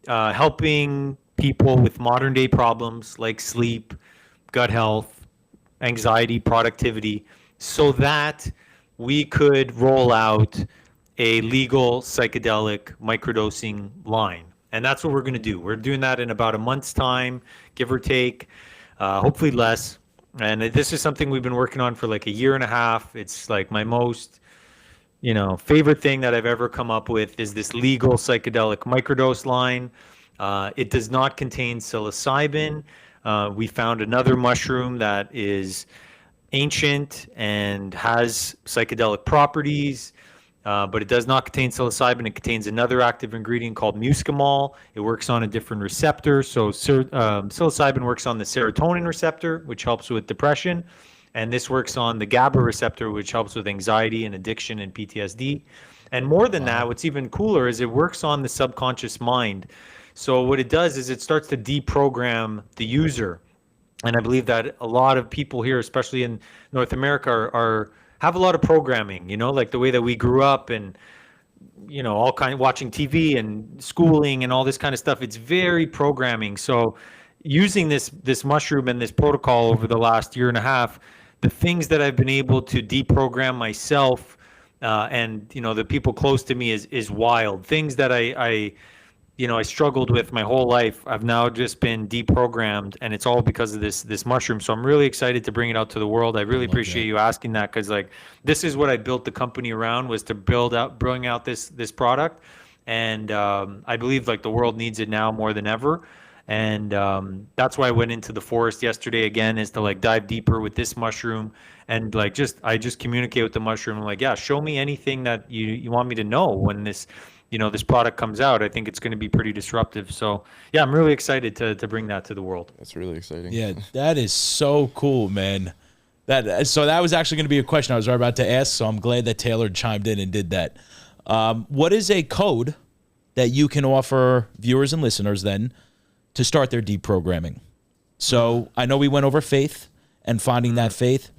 helping people with modern day problems like sleep, gut health, anxiety, productivity, so that we could roll out a legal psychedelic microdosing line. And that's what we're going to do. We're doing that in about a month's time, give or take, hopefully less. And this is something we've been working on for like a year and a half. It's like my most, favorite thing that I've ever come up with is this legal psychedelic microdose line. It does not contain psilocybin. We found another mushroom that is ancient and has psychedelic properties, but it does not contain psilocybin. It contains another active ingredient called muscimol. It works on a different receptor. So psilocybin works on the serotonin receptor, which helps with depression. And this works on the GABA receptor, which helps with anxiety and addiction and PTSD. And more than that, what's even cooler is it works on the subconscious mind. So what it does is it starts to deprogram the user. And I believe that a lot of people here, especially in North America, are have a lot of programming, like the way that we grew up, and all kind of watching TV and schooling and all this kind of stuff. It's very programming. So using this mushroom and this protocol over the last year and a half, the things that I've been able to deprogram myself, and the people close to me is wild. Things that I struggled with my whole life, I've now just been deprogrammed, and it's all because of this mushroom. So I'm really excited to bring it out to the world. I really appreciate you asking that, because this is what I built the company around, was to bring out this product, and I believe the world needs it now more than ever. And that's why I went into the forest yesterday again, is to dive deeper with this mushroom, and I just communicate with the mushroom. I'm yeah, show me anything that you want me to know when this product comes out. I think it's going to be pretty disruptive. So yeah, I'm really excited to bring that to the world. That's really exciting. Yeah, that is so cool, man. That was actually going to be a question I was about to ask. So I'm glad that Taylor chimed in and did that. What is a code that you can offer viewers and listeners then to start their deprogramming? So I know we went over faith and finding that faith.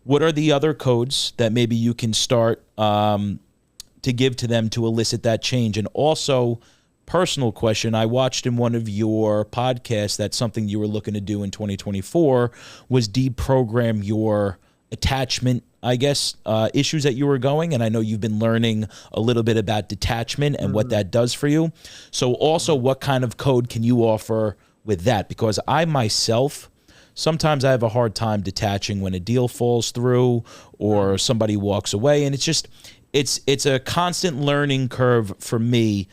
What are the other codes that maybe you can start to give to them to elicit that change? And also, personal question, I watched in one of your podcasts that something you were looking to do in 2024 was deprogram your attachment, I guess, issues that you were going. And I know you've been learning a little bit about detachment and what that does for you. So also, what kind of code can you offer with that? Because I myself, sometimes I have a hard time detaching when a deal falls through or somebody walks away. And it's just, it's a constant learning curve for me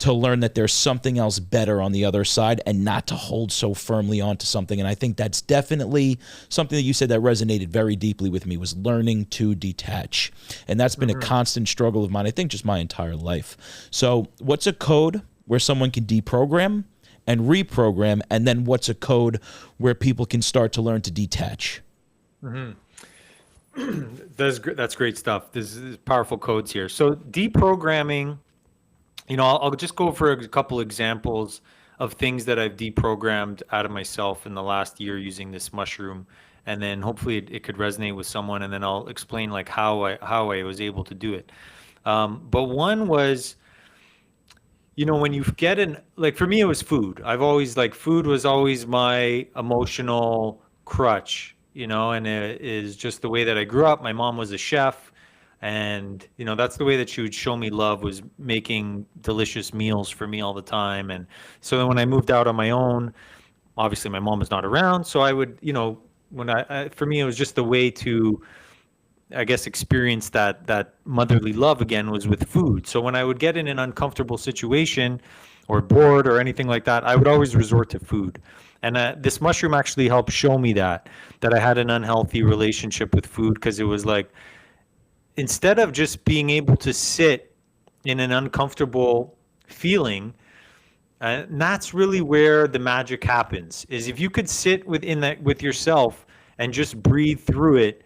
to learn that there's something else better on the other side and not to hold so firmly onto something. And I think that's definitely something that you said that resonated very deeply with me, was learning to detach. And that's been a constant struggle of mine, I think just my entire life. So what's a code where someone can deprogram and reprogram? And then what's a code where people can start to learn to detach? That's great stuff. This is powerful codes here. So deprogramming, I'll just go for a couple examples of things that I've deprogrammed out of myself in the last year using this mushroom, and then hopefully it could resonate with someone, and then I'll explain how I was able to do it. But one was, when you get for me, it was food. I've always food was always my emotional crutch, and it is just the way that I grew up. My mom was a chef. And, that's the way that she would show me love, was making delicious meals for me all the time. And so then when I moved out on my own, obviously my mom was not around. So I would, for me, it was just the way to, I guess, experience that motherly love again, was with food. So when I would get in an uncomfortable situation or bored or anything like that, I would always resort to food. And this mushroom actually helped show me that I had an unhealthy relationship with food, because it was instead of just being able to sit in an uncomfortable feeling, and that's really where the magic happens, is if you could sit with yourself and just breathe through it,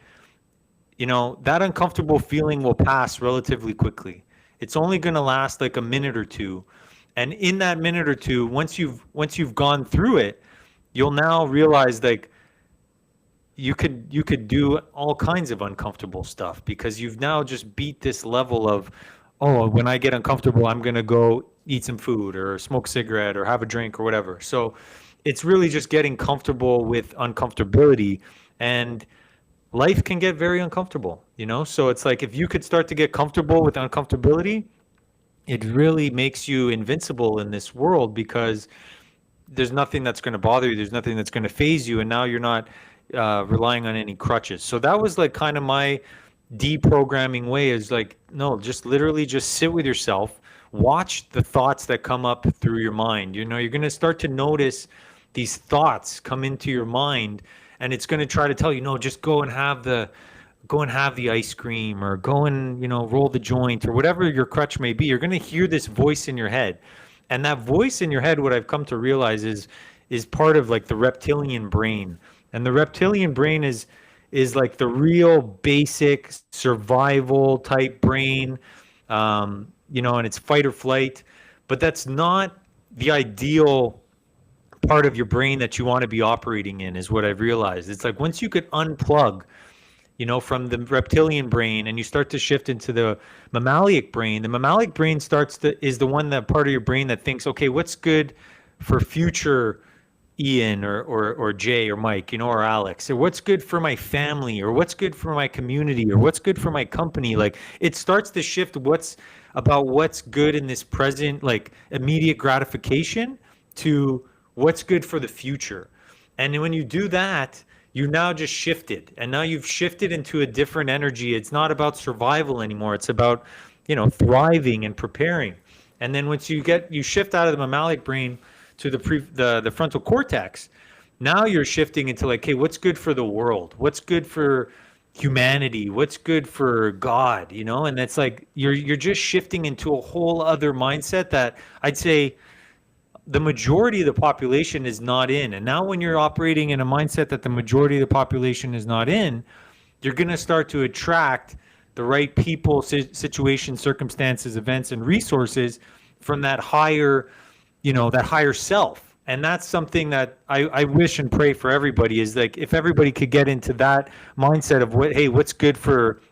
that uncomfortable feeling will pass relatively quickly. It's only going to last a minute or two. And in that minute or two, once you've gone through it, you'll now realize you could do all kinds of uncomfortable stuff, because you've now just beat this level of, oh, when I get uncomfortable, I'm going to go eat some food or smoke a cigarette or have a drink or whatever. So it's really just getting comfortable with uncomfortability, and life can get very uncomfortable, So it's if you could start to get comfortable with uncomfortability, it really makes you invincible in this world, because there's nothing that's going to bother you. There's nothing that's going to phase you. And now you're not relying on any crutches. So that was kind of my deprogramming way, is no, just literally just sit with yourself, watch the thoughts that come up through your mind. You're going to start to notice these thoughts come into your mind, and it's going to try to tell you, no, just go and have the ice cream, or go and, roll the joint, or whatever your crutch may be. You're going to hear this voice in your head. And that voice in your head, what I've come to realize is part of the reptilian brain. And the reptilian brain is the real basic survival type brain, and it's fight or flight. But that's not the ideal part of your brain that you want to be operating in, is what I've realized. It's like once you could unplug, from the reptilian brain and you start to shift into the mammalic brain, the mammalic brain is the one, that part of your brain that thinks, okay, what's good for future Ian or Jay or Mike, or Alex, or what's good for my family, or what's good for my community, or what's good for my company. Like it starts to shift what's good in this present, like immediate gratification, to what's good for the future. And when you do that, you now just shifted, and now you've shifted into a different energy. It's not about survival anymore. It's about, thriving and preparing. And then once you shift out of the mammalic brain to the frontal cortex, now you're shifting into like, hey, what's good for the world? What's good for humanity? What's good for God? And that's like you're just shifting into a whole other mindset that I'd say the majority of the population is not in. And now when you're operating in a mindset that the majority of the population is not in, you're going to start to attract the right people, situations, circumstances, events, and resources from that higher, that higher self. And that's something that I wish and pray for everybody, is like, if everybody could get into that mindset of what's good for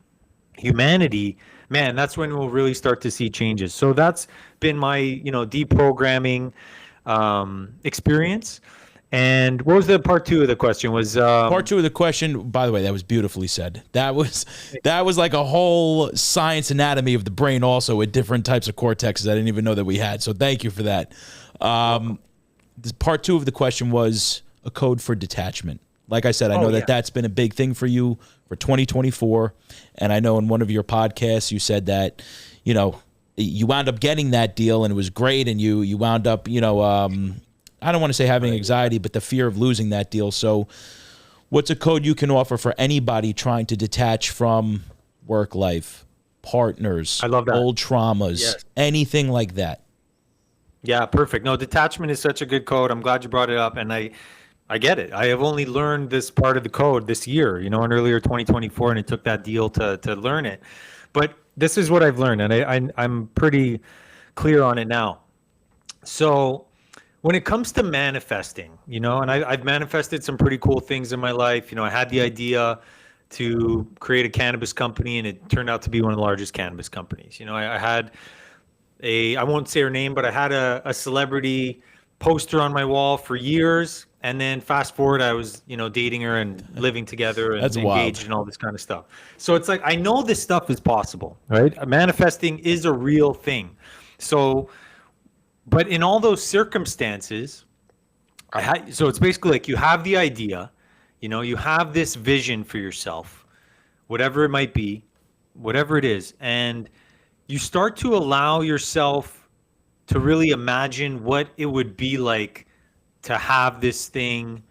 humanity, man, that's when we'll really start to see changes. So that's been my, deprogramming experience. And what was the part two of the question? Part two of the question, by the way, that was beautifully said. That was like a whole science anatomy of the brain, also with different types of cortexes I didn't even know that we had. So thank you for that. This part two of the question was a code for detachment. Like I said, I know that's been a big thing for you for 2024. And I know in one of your podcasts, you said that, you wound up getting that deal and it was great. And you wound up, I don't want to say having anxiety, but the fear of losing that deal. So what's a code you can offer for anybody trying to detach from work life, partners, I love that. Old traumas, anything like that? Yeah, perfect. No, detachment is such a good code. I'm glad you brought it up. And I get it. I have only learned this part of the code this year, in earlier 2024, and it took that deal to learn it. But this is what I've learned, and I'm pretty clear on it now. So when it comes to manifesting, and I've manifested some pretty cool things in my life. I had the idea to create a cannabis company, and it turned out to be one of the largest cannabis companies. I had I won't say her name, but I had a celebrity poster on my wall for years. And then fast forward, I was, dating her and living together and engaged and all this kind of stuff. So it's like, I know this stuff is possible, right? Manifesting is a real thing. So, but in all those circumstances, so it's basically like you have the idea, you have this vision for yourself, whatever it might be, whatever it is. And you start to allow yourself to really imagine what it would be like to have this thing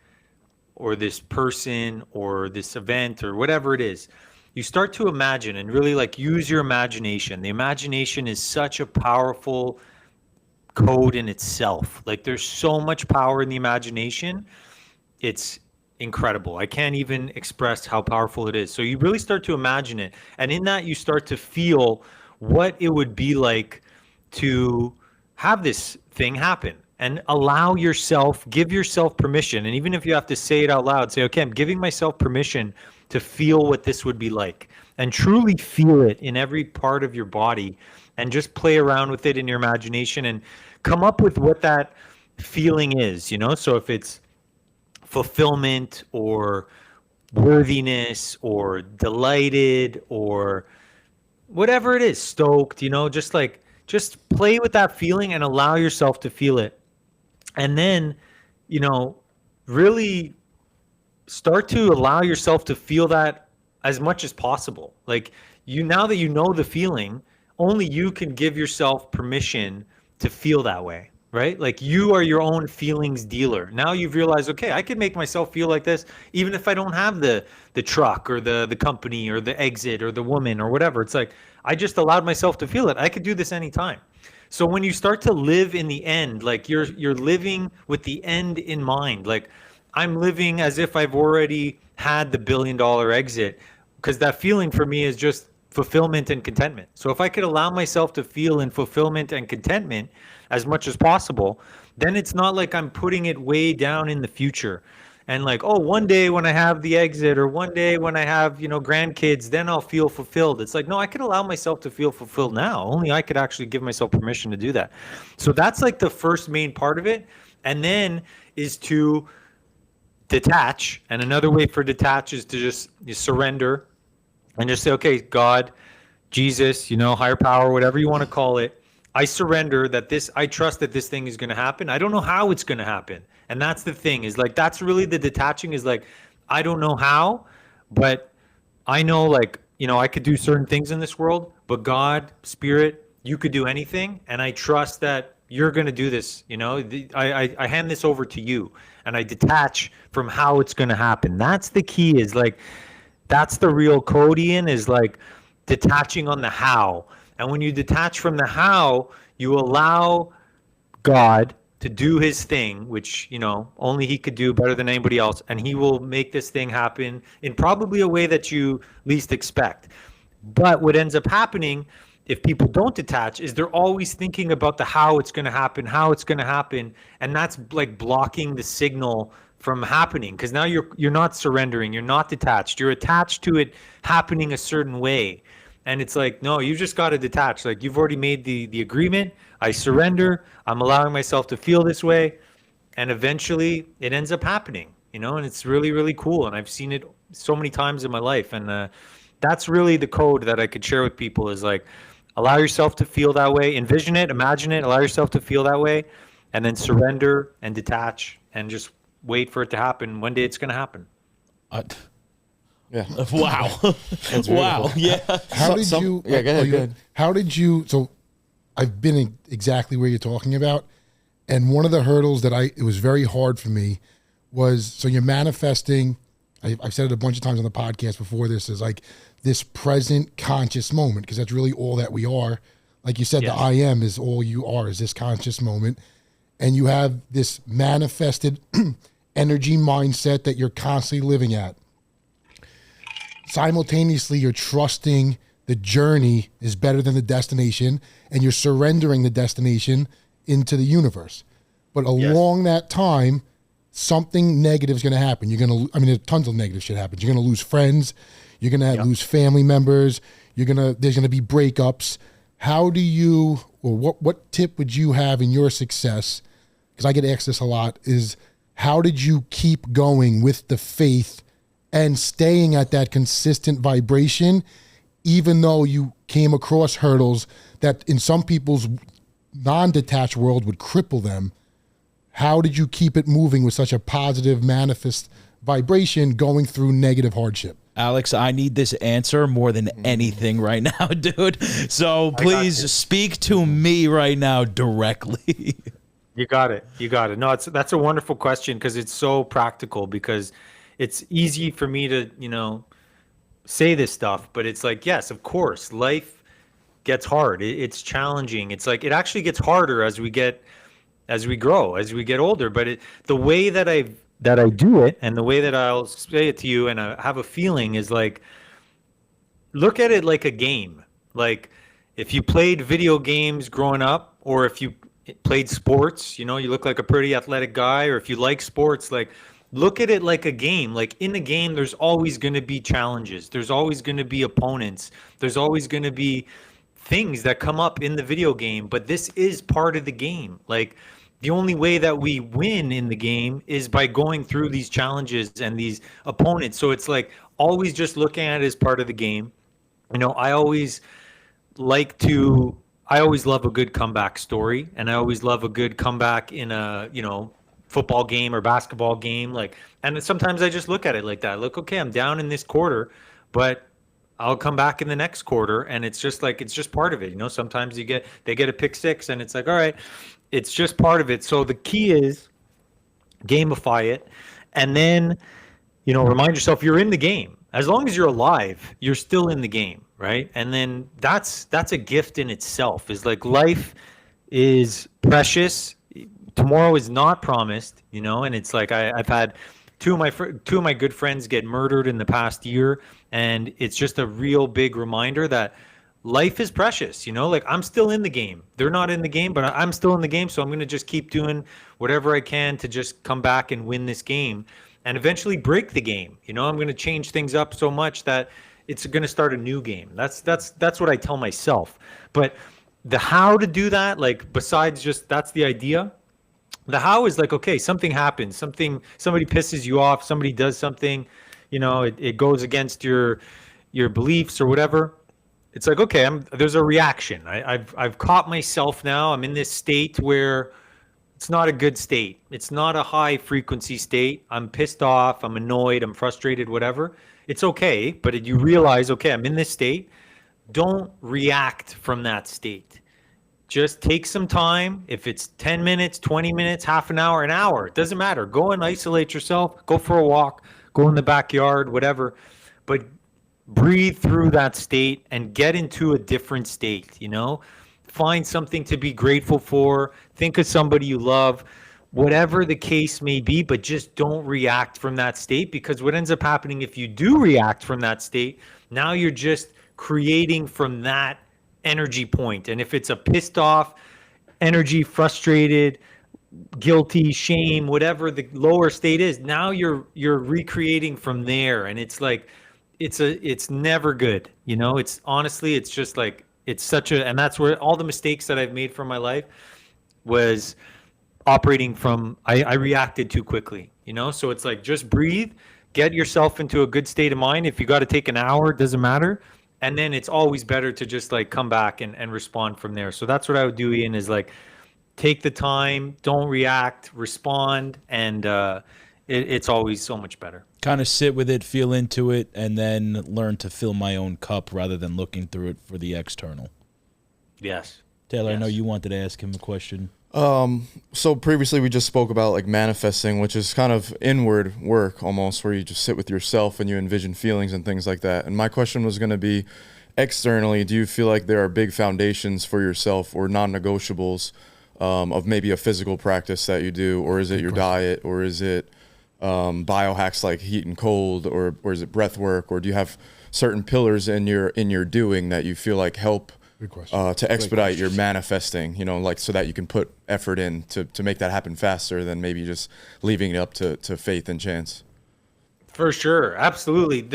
or this person or this event or whatever it is. You start to imagine and really like use your imagination. The imagination is such a powerful code in itself. Like there's so much power in the imagination. It's incredible. I can't even express how powerful it is. So you really start to imagine it. And in that, you start to feel what it would be like to have this thing happen. And allow yourself, give yourself permission. And even if you have to say it out loud, say, okay, I'm giving myself permission to feel what this would be like. And truly feel it in every part of your body. And just play around with it in your imagination and come up with what that feeling is, So if it's fulfillment or worthiness or delighted or whatever it is, stoked, just play with that feeling and allow yourself to feel it. And then, really start to allow yourself to feel that as much as possible. Like now that you know the feeling, only you can give yourself permission to feel that way, right? Like you are your own feelings dealer. Now you've realized, okay, I can make myself feel like this, even if I don't have the truck or the company or the exit or the woman or whatever. It's like, I just allowed myself to feel it. I could do this anytime. So when you start to live in the end, like you're living with the end in mind, like I'm living as if I've already had the $1 billion exit, because that feeling for me is just fulfillment and contentment. So if I could allow myself to feel in fulfillment and contentment as much as possible, then it's not like I'm putting it way down in the future. And like, oh, one day when I have the exit, or one day when I have, grandkids, then I'll feel fulfilled. It's like, no, I can allow myself to feel fulfilled now. Only I could actually give myself permission to do that. So that's like the first main part of it. And then is to detach. And another way for detach is to just surrender and just say, okay, God, Jesus, higher power, whatever you want to call it, I surrender that I trust that this thing is going to happen. I don't know how it's going to happen. And that's the thing, is like, that's really the detaching, is like, I don't know how, but I know, like, I could do certain things in this world, but God, Spirit, you could do anything. And I trust that you're going to do this. I hand this over to you, and I detach from how it's going to happen. That's the key, is like, that's the real code, Ian, is like detaching on the how. And when you detach from the how, you allow God to do his thing, which, only he could do better than anybody else. And he will make this thing happen in probably a way that you least expect. But what ends up happening, if people don't detach, is they're always thinking about the how it's going to happen, and that's like blocking the signal from happening, because now you're not surrendering, you're not detached, you're attached to it happening a certain way. And it's like, no, you just got to detach. Like, you've already made the agreement. I surrender. I'm allowing myself to feel this way. And eventually it ends up happening, and it's really, really cool. And I've seen it so many times in my life. And that's really the code that I could share with people, is like, allow yourself to feel that way. Envision it, imagine it, allow yourself to feel that way, and then surrender and detach and just wait for it to happen. One day it's going to happen. Yeah. Wow. Wow. Yeah. How did you? Yeah, go ahead. How did you? So, I've been exactly where you're talking about, and one of the hurdles that it was very hard for me was, so you're manifesting. I've said it a bunch of times on the podcast before. This is like this present conscious moment, because that's really all that we are. Like you said, Yes. the I am is all you are, is this conscious moment, and you have this manifested energy mindset that you're constantly living at. Simultaneously, you're trusting the journey is better than the destination, and you're surrendering the destination into the universe. But along that time, something negative is going to happen. Tons of negative shit happens. You're going to lose friends. You're going to lose family members. There's going to be breakups. How do you, or what tip would you have in your success? Because I get asked this a lot, is how did you keep going with the faith and staying at that consistent vibration, even though you came across hurdles that in some people's non-detached world would cripple them? How did you keep it moving with such a positive manifest vibration going through negative hardship? Alex, I need this answer more than anything right now, dude. So please speak to me right now directly. You got it. No, that's a wonderful question, because it's so practical, because it's easy for me to, say this stuff, but it's like, yes, of course, life gets hard. It's challenging. It's like, it actually gets harder as we grow, as we get older. But the way that I do it, and the way that I'll say it to you, and I have a feeling, is like, look at it like a game. Like, if you played video games growing up, or if you played sports, you look like a pretty athletic guy, or if you like sports, like, look at it like a game. Like, in a game, there's always going to be challenges. There's always going to be opponents. There's always going to be things that come up in the video game, but this is part of the game. Like, the only way that we win in the game is by going through these challenges and these opponents. So it's like, always just looking at it as part of the game. I always love a good comeback story, and I always love a good comeback in a, football game or basketball game. Like, and sometimes I just look at it like that. Look, okay, I'm down in this quarter, but I'll come back in the next quarter. And it's just like, it's just part of it. Sometimes they get a pick six, and it's like, all right, it's just part of it. So the key is gamify it. And then, remind yourself you're in the game. As long as you're alive, you're still in the game. Right. And then that's a gift in itself. Is like, life is precious. Tomorrow is not promised, and it's like, I've had two of my good friends get murdered in the past year, and it's just a real big reminder that life is precious, you know, like I'm still in the game. They're not in the game, but I'm still in the game. So I'm going to just keep doing whatever I can to just come back and win this game and eventually break the game. You know, I'm going to change things up so much that it's going to start a new game. That's what I tell myself. But the how to do that, like besides just that's the idea. The how is like, okay, something happens, somebody pisses you off, somebody does something, you know, it goes against your beliefs or whatever. It's like, okay, there's a reaction. I've caught myself now. I'm in this state where it's not a good state. It's not a high frequency state. I'm pissed off. I'm annoyed. I'm frustrated, whatever. It's okay. But you realize, okay, I'm in this state. Don't react from that state. Just take some time. If it's 10 minutes, 20 minutes, half an hour, it doesn't matter. Go and isolate yourself. Go for a walk. Go in the backyard, whatever. But breathe through that state and get into a different state, you know? Find something to be grateful for. Think of somebody you love, whatever the case may be, but just don't react from that state, because what ends up happening if you do react from that state, now you're just creating from that energy point. And if it's a pissed off energy, frustrated, guilty, shame, whatever the lower state is, now you're recreating from there. And it's like, it's never good, you know. It's honestly, it's just like, it's such a, and that's where all the mistakes that I've made from my life was operating from, I reacted too quickly, you know. So it's like, just breathe, get yourself into a good state of mind. If you got to take an hour, it doesn't matter. And then it's always better to just like come back and respond from there. So that's what I would do, Ian, is like, take the time, don't react, respond, and it's always so much better. Kind of sit with it, feel into it, and then learn to fill my own cup rather than looking through it for the external. Yes. Taylor, Yes. I know you wanted to ask him a question. So previously we just spoke about like manifesting, which is kind of inward work almost, where you just sit with yourself and you envision feelings and things like that. And my question was going to be, externally, do you feel like there are big foundations for yourself or non-negotiables of maybe a physical practice that you do, or is it your diet, or is it biohacks like heat and cold, or is it breath work, or do you have certain pillars in your doing that you feel like help to expedite your manifesting, you know, like so that you can put effort in to make that happen faster than maybe just leaving it up to faith and chance? For sure. Absolutely.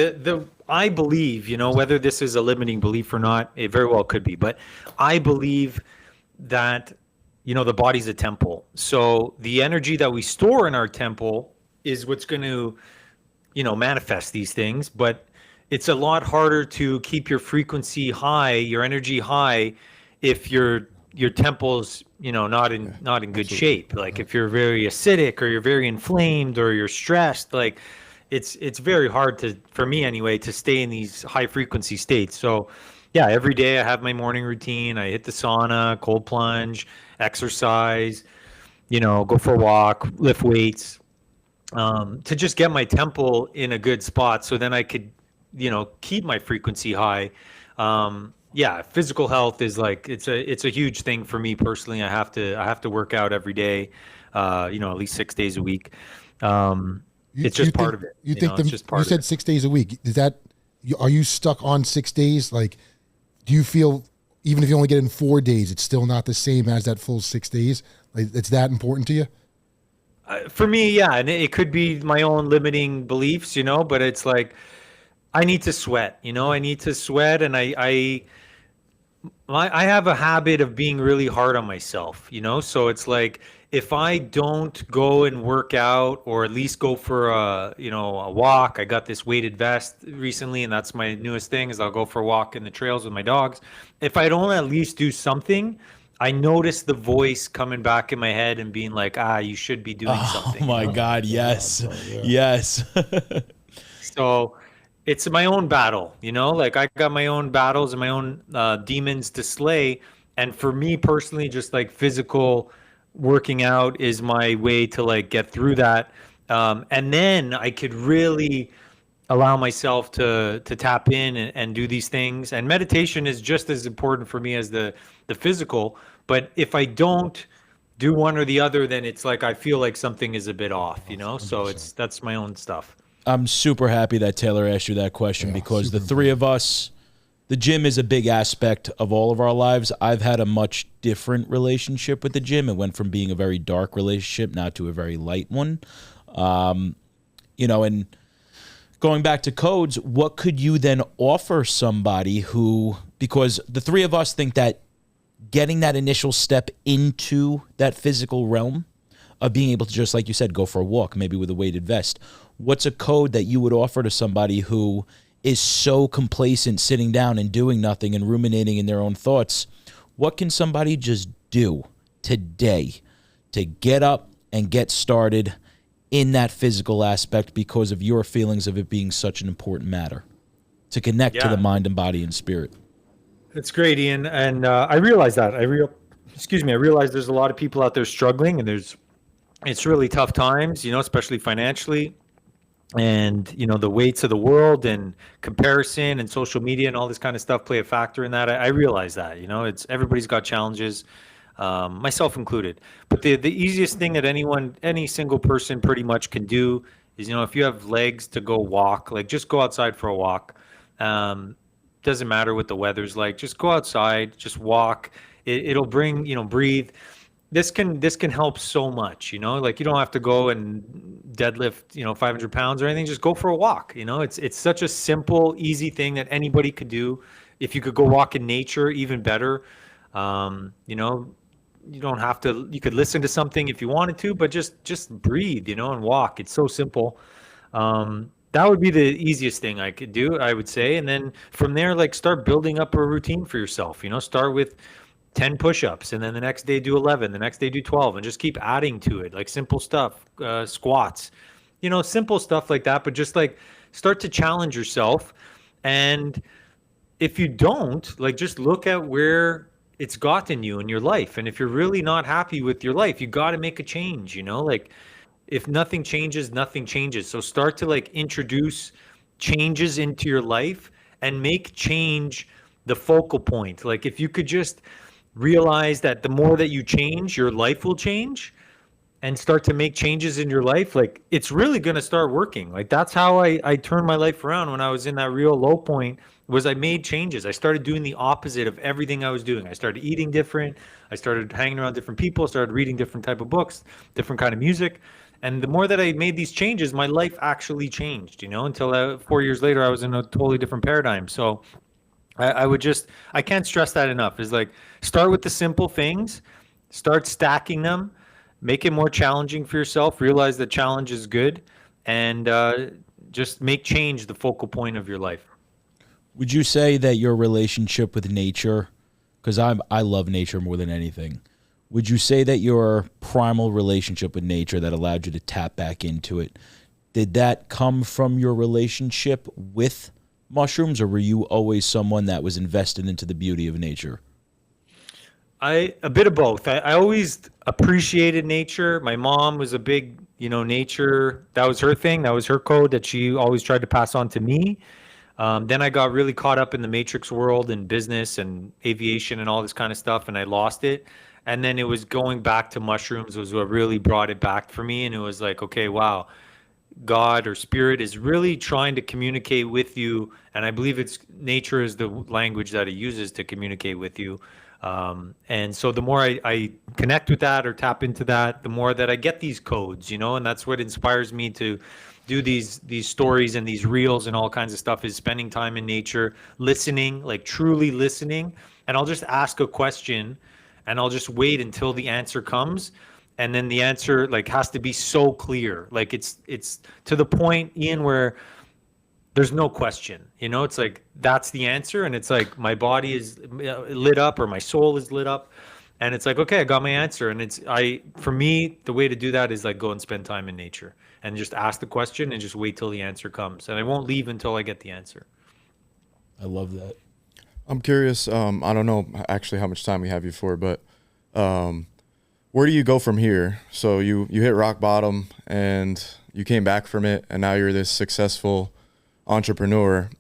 I believe, you know, whether this is a limiting belief or not, it very well could be, but I believe that, you know, the body's a temple. So the energy that we store in our temple is what's going to, you know, manifest these things. But it's a lot harder to keep your frequency high, your energy high, if your temple's, you know, not in good shape. Like if you're very acidic, or you're very inflamed, or you're stressed, like it's very hard for me anyway, to stay in these high frequency states. So yeah, every day I have my morning routine. I hit the sauna, cold plunge, exercise, you know, go for a walk, lift weights, to just get my temple in a good spot, so then I could, you know, keep my frequency high. Yeah, physical health is like, it's a huge thing for me personally. I have to work out every day, you know, at least 6 days a week. It's just part of it. You think it's just part you said 6 days a week. Is that, are you stuck on 6 days? Like, do you feel even if you only get in 4 days, it's still not the same as that full 6 days? Like, it's that important to you? For me, yeah, and it could be my own limiting beliefs, you know, but it's like, I need to sweat, you know, and I have a habit of being really hard on myself, you know, so it's like, if I don't go and work out, or at least go for a walk, I got this weighted vest recently, and that's my newest thing, is I'll go for a walk in the trails with my dogs. If I don't at least do something, I notice the voice coming back in my head and being like, you should be doing something. Oh my God, yes. Yes. So it's my own battle, you know, like I got my own battles and my own demons to slay. And for me personally, just like physical working out is my way to like get through that. And then I could really allow myself to tap in and do these things. And meditation is just as important for me as the physical. But if I don't do one or the other, then it's like I feel like something is a bit off, you know? So that's my own stuff. I'm super happy that Taylor asked you that question, because the three of us, the gym is a big aspect of all of our lives. I've had a much different relationship with the gym. It went from being a very dark relationship now to a very light one. And going back to codes, what could you then offer somebody who, because the three of us think that getting that initial step into that physical realm of being able to, just like you said, go for a walk, maybe with a weighted vest. What's a code that you would offer to somebody who is so complacent sitting down and doing nothing and ruminating in their own thoughts? What can somebody just do today to get up and get started in that physical aspect because of your feelings of it being such an important matter to connect to the mind and body and spirit? It's great, Ian. And I realize that. I realize there's a lot of people out there struggling, and it's really tough times, especially financially. And, the weights of the world and comparison and social media and all this kind of stuff play a factor in that. I realize that, it's everybody's got challenges, myself included. But the easiest thing that any single person pretty much can do is, if you have legs to go walk, like just go outside for a walk. Doesn't matter what the weather's like, just go outside, just walk. It'll bring, breathe. This can help so much, like you don't have to go and deadlift, 500 pounds or anything. Just go for a walk. It's such a simple, easy thing that anybody could do. If you could go walk in nature, even better. You don't have to, you could listen to something if you wanted to, but just breathe, and walk. It's so simple. That would be the easiest thing I could do, I would say. And then from there, like start building up a routine for yourself, start with 10 push-ups, and then the next day do 11, the next day do 12, and just keep adding to it, like simple stuff, squats, simple stuff like that. But just like start to challenge yourself. And if you don't, like just look at where it's gotten you in your life. And if you're really not happy with your life, you got to make a change, like if nothing changes, nothing changes. So start to like introduce changes into your life and make change the focal point. Like if you could just realize that the more that you change, your life will change, and start to make changes in your life, like it's really going to start working. Like that's how I turned my life around when I was in that real low point, was I made changes. I started doing the opposite of everything I was doing. I started eating different. I started hanging around different people, started reading different type of books, different kind of music. And the more that I made these changes, my life actually changed, until 4 years later, I was in a totally different paradigm. So I can't stress that enough, is like start with the simple things, start stacking them, make it more challenging for yourself, realize that challenge is good, and just make change the focal point of your life. Would you say that your relationship with nature, because I love nature more than anything, would you say that your primal relationship with nature that allowed you to tap back into it, did that come from your relationship with mushrooms, or were you always someone that was invested into the beauty of nature? A bit of both. I always appreciated nature. My mom was a big, nature. That was her thing. That was her code that she always tried to pass on to me. Then I got really caught up in the matrix world and business and aviation and all this kind of stuff, and I lost it. And then it was going back to mushrooms was what really brought it back for me. And it was like, okay, wow, God or spirit is really trying to communicate with you. And I believe it's nature is the language that it uses to communicate with you. And so the more I connect with that or tap into that, the more that I get these codes, and that's what inspires me to do these stories and these reels and all kinds of stuff, is spending time in nature, listening, like truly listening. And I'll just ask a question and I'll just wait until the answer comes. And then the answer like has to be so clear. Like it's to the point, Ian, where there's no question, it's like, that's the answer. And it's like, my body is lit up or my soul is lit up. And it's like, okay, I got my answer. And for me, the way to do that is like go and spend time in nature and just ask the question and just wait till the answer comes. And I won't leave until I get the answer. I love that. I'm curious. I don't know actually how much time we have you for, but where do you go from here? So you hit rock bottom and you came back from it, and now you're this successful entrepreneur.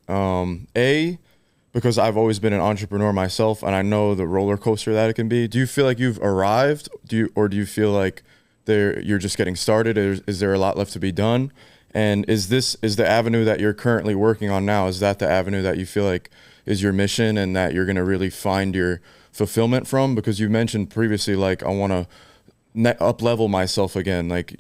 Because I've always been an entrepreneur myself, and I know the roller coaster that it can be. Do you feel like you've arrived? Do you feel like you're just getting started? Is there a lot left to be done? And is the avenue that you're currently working on now, is that the avenue that you feel like is your mission and that you're going to really find your fulfillment from? Because you mentioned previously, like, I want to up level myself again. Like,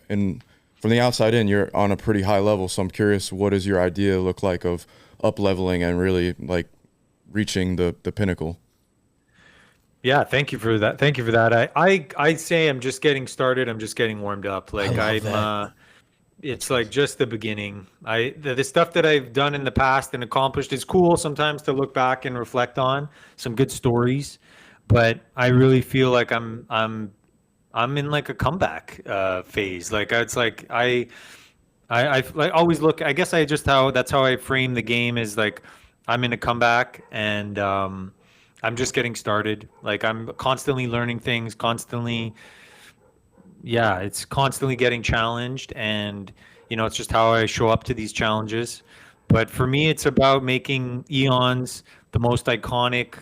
and from the outside in, you're on a pretty high level. So I'm curious, what does your idea look like of up leveling and really like reaching the pinnacle? Yeah, thank you for that. Thank you for that. I say I'm just getting started. I'm just getting warmed up. Like it's like just the beginning. The stuff that I've done in the past and accomplished is cool sometimes to look back and reflect on some good stories, but I really feel like I'm in like a comeback phase. Like it's like I like always look. I guess that's how I frame the game is like I'm in a comeback and I'm just getting started. Like I'm constantly learning things, it's constantly getting challenged, and it's just how I show up to these challenges. But for me, it's about making Eons the most iconic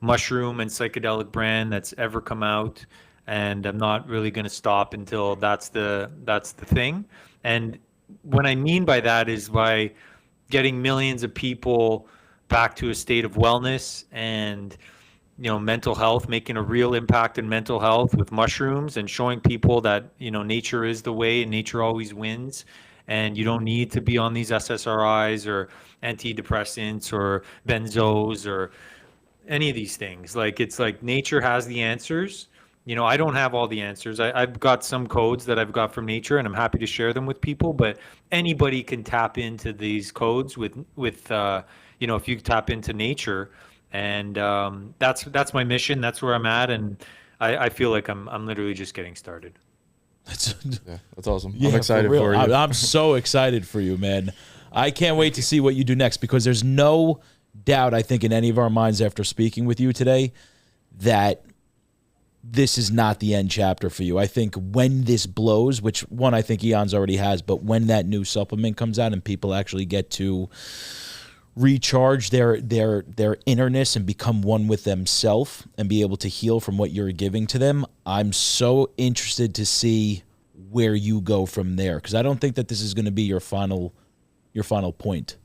mushroom and psychedelic brand that's ever come out, and I'm not really going to stop until that's the thing. And what I mean by that is by getting millions of people back to a state of wellness and mental health, making a real impact in mental health with mushrooms and showing people that nature is the way and nature always wins, and you don't need to be on these SSRIs or antidepressants or benzos or any of these things. Like it's like nature has the answers. I don't have all the answers. I've got some codes that I've got from nature, and I'm happy to share them with people. But anybody can tap into these codes with if you tap into nature, and that's my mission. That's where I'm at, and I feel like I'm literally just getting started. That's awesome. I'm excited for you. I'm so excited for you, man. I can't wait to see what you do next, because there's no doubt, I think, in any of our minds after speaking with you today that this is not the end chapter for you. I think when this blows, which one I think Eons already has, but when that new supplement comes out and people actually get to recharge their innerness and become one with themselves and be able to heal from what you're giving to them, I'm so interested to see where you go from there, because I don't think that this is going to be your final point.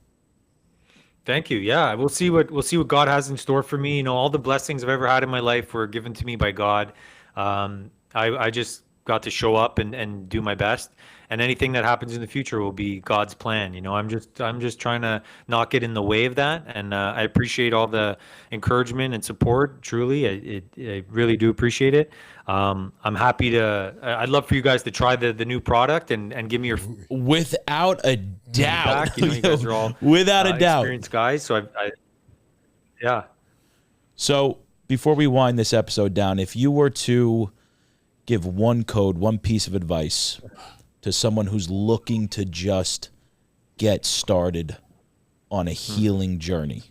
Thank you. Yeah, we'll see what God has in store for me. All the blessings I've ever had in my life were given to me by God. I just got to show up and do my best, and anything that happens in the future will be God's plan. I'm just trying to not get in the way of that, and I appreciate all the encouragement and support. Truly, I really do appreciate it. I'm happy to. I'd love for you guys to try the new product and give me your without a doubt. You guys are all without a doubt experienced guys. So yeah. So before we wind this episode down, if you were to give one piece of advice to someone who's looking to just get started on a healing journey,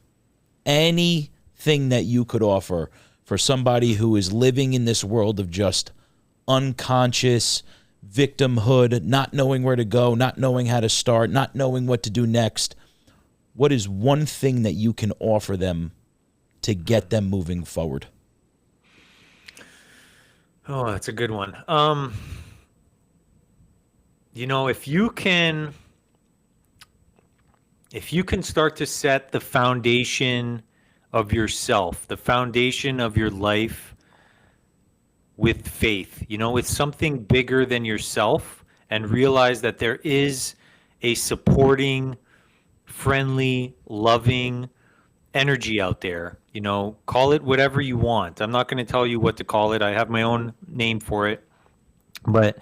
anything that you could offer for somebody who is living in this world of just unconscious victimhood, not knowing where to go, not knowing how to start, not knowing what to do next, what is one thing that you can offer them to get them moving forward? Oh, that's a good one. If you can start to set the foundation of yourself, the foundation of your life with faith, with something bigger than yourself, and realize that there is a supporting, friendly, loving energy out there. Call it whatever you want. I'm not going to tell you what to call it. I have my own name for it. But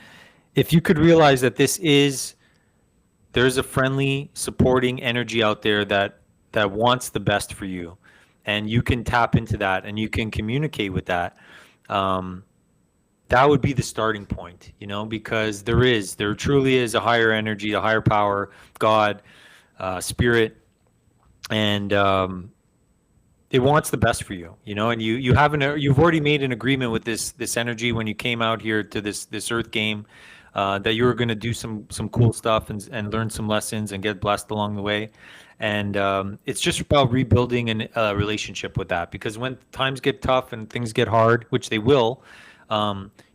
if you could realize that there's a friendly, supporting energy out there that wants the best for you, and you can tap into that and you can communicate with that, that would be the starting point, because there truly is a higher energy, a higher power, God, spirit, and it wants the best for you, and you've already made an agreement with this energy when you came out here to this earth game, that you were going to do some cool stuff and learn some lessons and get blessed along the way. And it's just about rebuilding a relationship with that, because when times get tough and things get hard, which they will,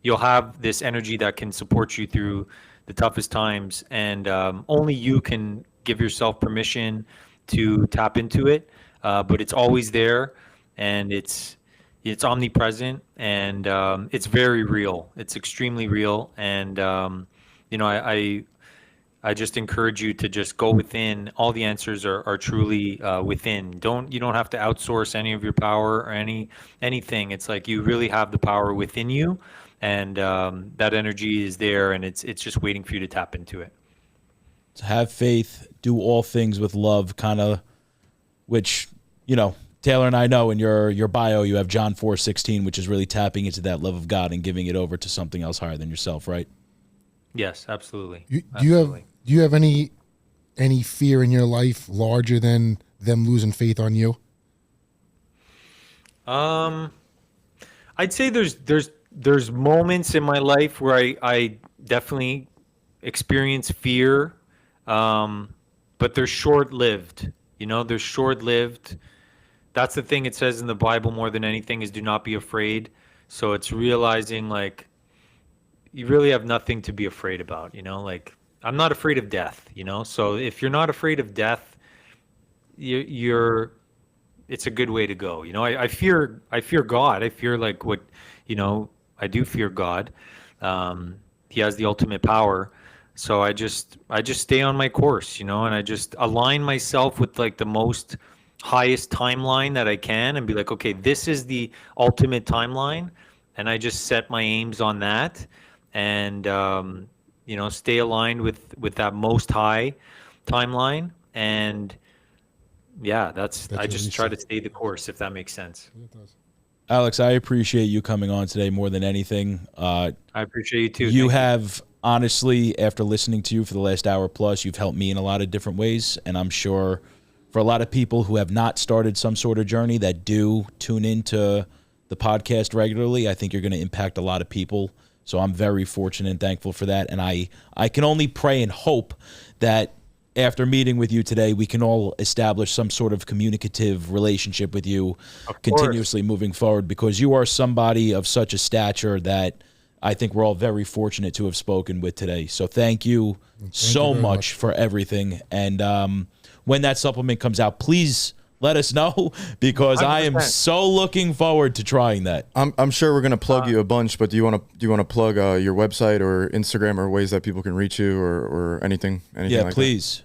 you'll have this energy that can support you through the toughest times, and only you can give yourself permission to tap into it. but it's always there, and it's omnipresent, and it's very real. It's extremely real, and I just encourage you to just go within. All the answers are truly within. You don't have to outsource any of your power or anything. It's like you really have the power within you, and that energy is there, and it's just waiting for you to tap into it. To have faith, do all things with love, kind of, which, Taylor and I know in your bio you have John 4:16, which is really tapping into that love of God and giving it over to something else higher than yourself, right? Yes, absolutely. Do you have any fear in your life larger than them losing faith on you? I'd say there's moments in my life where I definitely experience fear, but they're short-lived. They're short-lived. That's the thing it says in the Bible more than anything is do not be afraid. So it's realizing like you really have nothing to be afraid about, like I'm not afraid of death, so if you're not afraid of death, it's a good way to go. I fear God. I fear like what, I do fear God. He has the ultimate power. So I just stay on my course, and I just align myself with like the most highest timeline that I can and be like, okay, this is the ultimate timeline. And I just set my aims on that and, stay aligned with that most high timeline. And yeah, I just try to stay the course, if that makes sense. Alex, I appreciate you coming on today more than anything. I appreciate you too. You have, honestly, after listening to you for the last hour plus, you've helped me in a lot of different ways. And I'm sure for a lot of people who have not started some sort of journey that do tune into the podcast regularly, I think you're going to impact a lot of people. So I'm very fortunate and thankful for that. And I can only pray and hope that after meeting with you today, we can all establish some sort of communicative relationship with you continuously moving forward, because you are somebody of such a stature that I think we're all very fortunate to have spoken with today. So thank you so much for everything. And when that supplement comes out, please let us know, because 100%. I am so looking forward to trying that. I'm sure we're going to plug you a bunch, but do you want to plug your website or Instagram or ways that people can reach you or anything yeah, like please. That?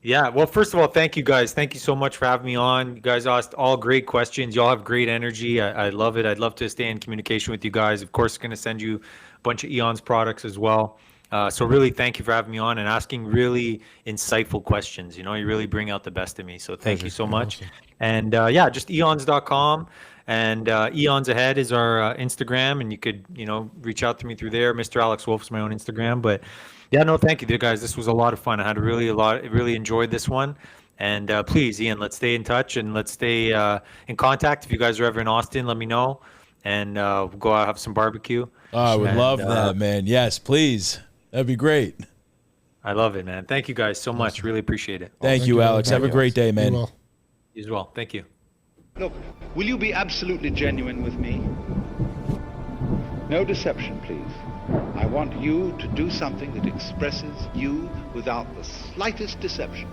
Yeah, well, first of all, thank you guys. Thank you so much for having me on. You guys asked all great questions. Y'all have great energy. I love it. I'd love to stay in communication with you guys. Of course, going to send you a bunch of Eons products as well. So really, thank you for having me on and asking really insightful questions. You really bring out the best in me. So thank you so much. Awesome. And just eons.com. And Eons Ahead is our Instagram. And you could, reach out to me through there. Mr. Alex Wolfe is my own Instagram. But yeah, no, thank you, guys. This was a lot of fun. I had really enjoyed this one. And please, Ian, let's stay in touch and let's stay in contact. If you guys are ever in Austin, let me know. And we'll go out have some barbecue. Oh, I would love that, man. Yes, please. That'd be great. I love it, man. Thank you guys so much. Really appreciate it. Thank you, Alex. Have a great day, man. You as well. Thank you. Look, will you be absolutely genuine with me? No deception, please. I want you to do something that expresses you without the slightest deception.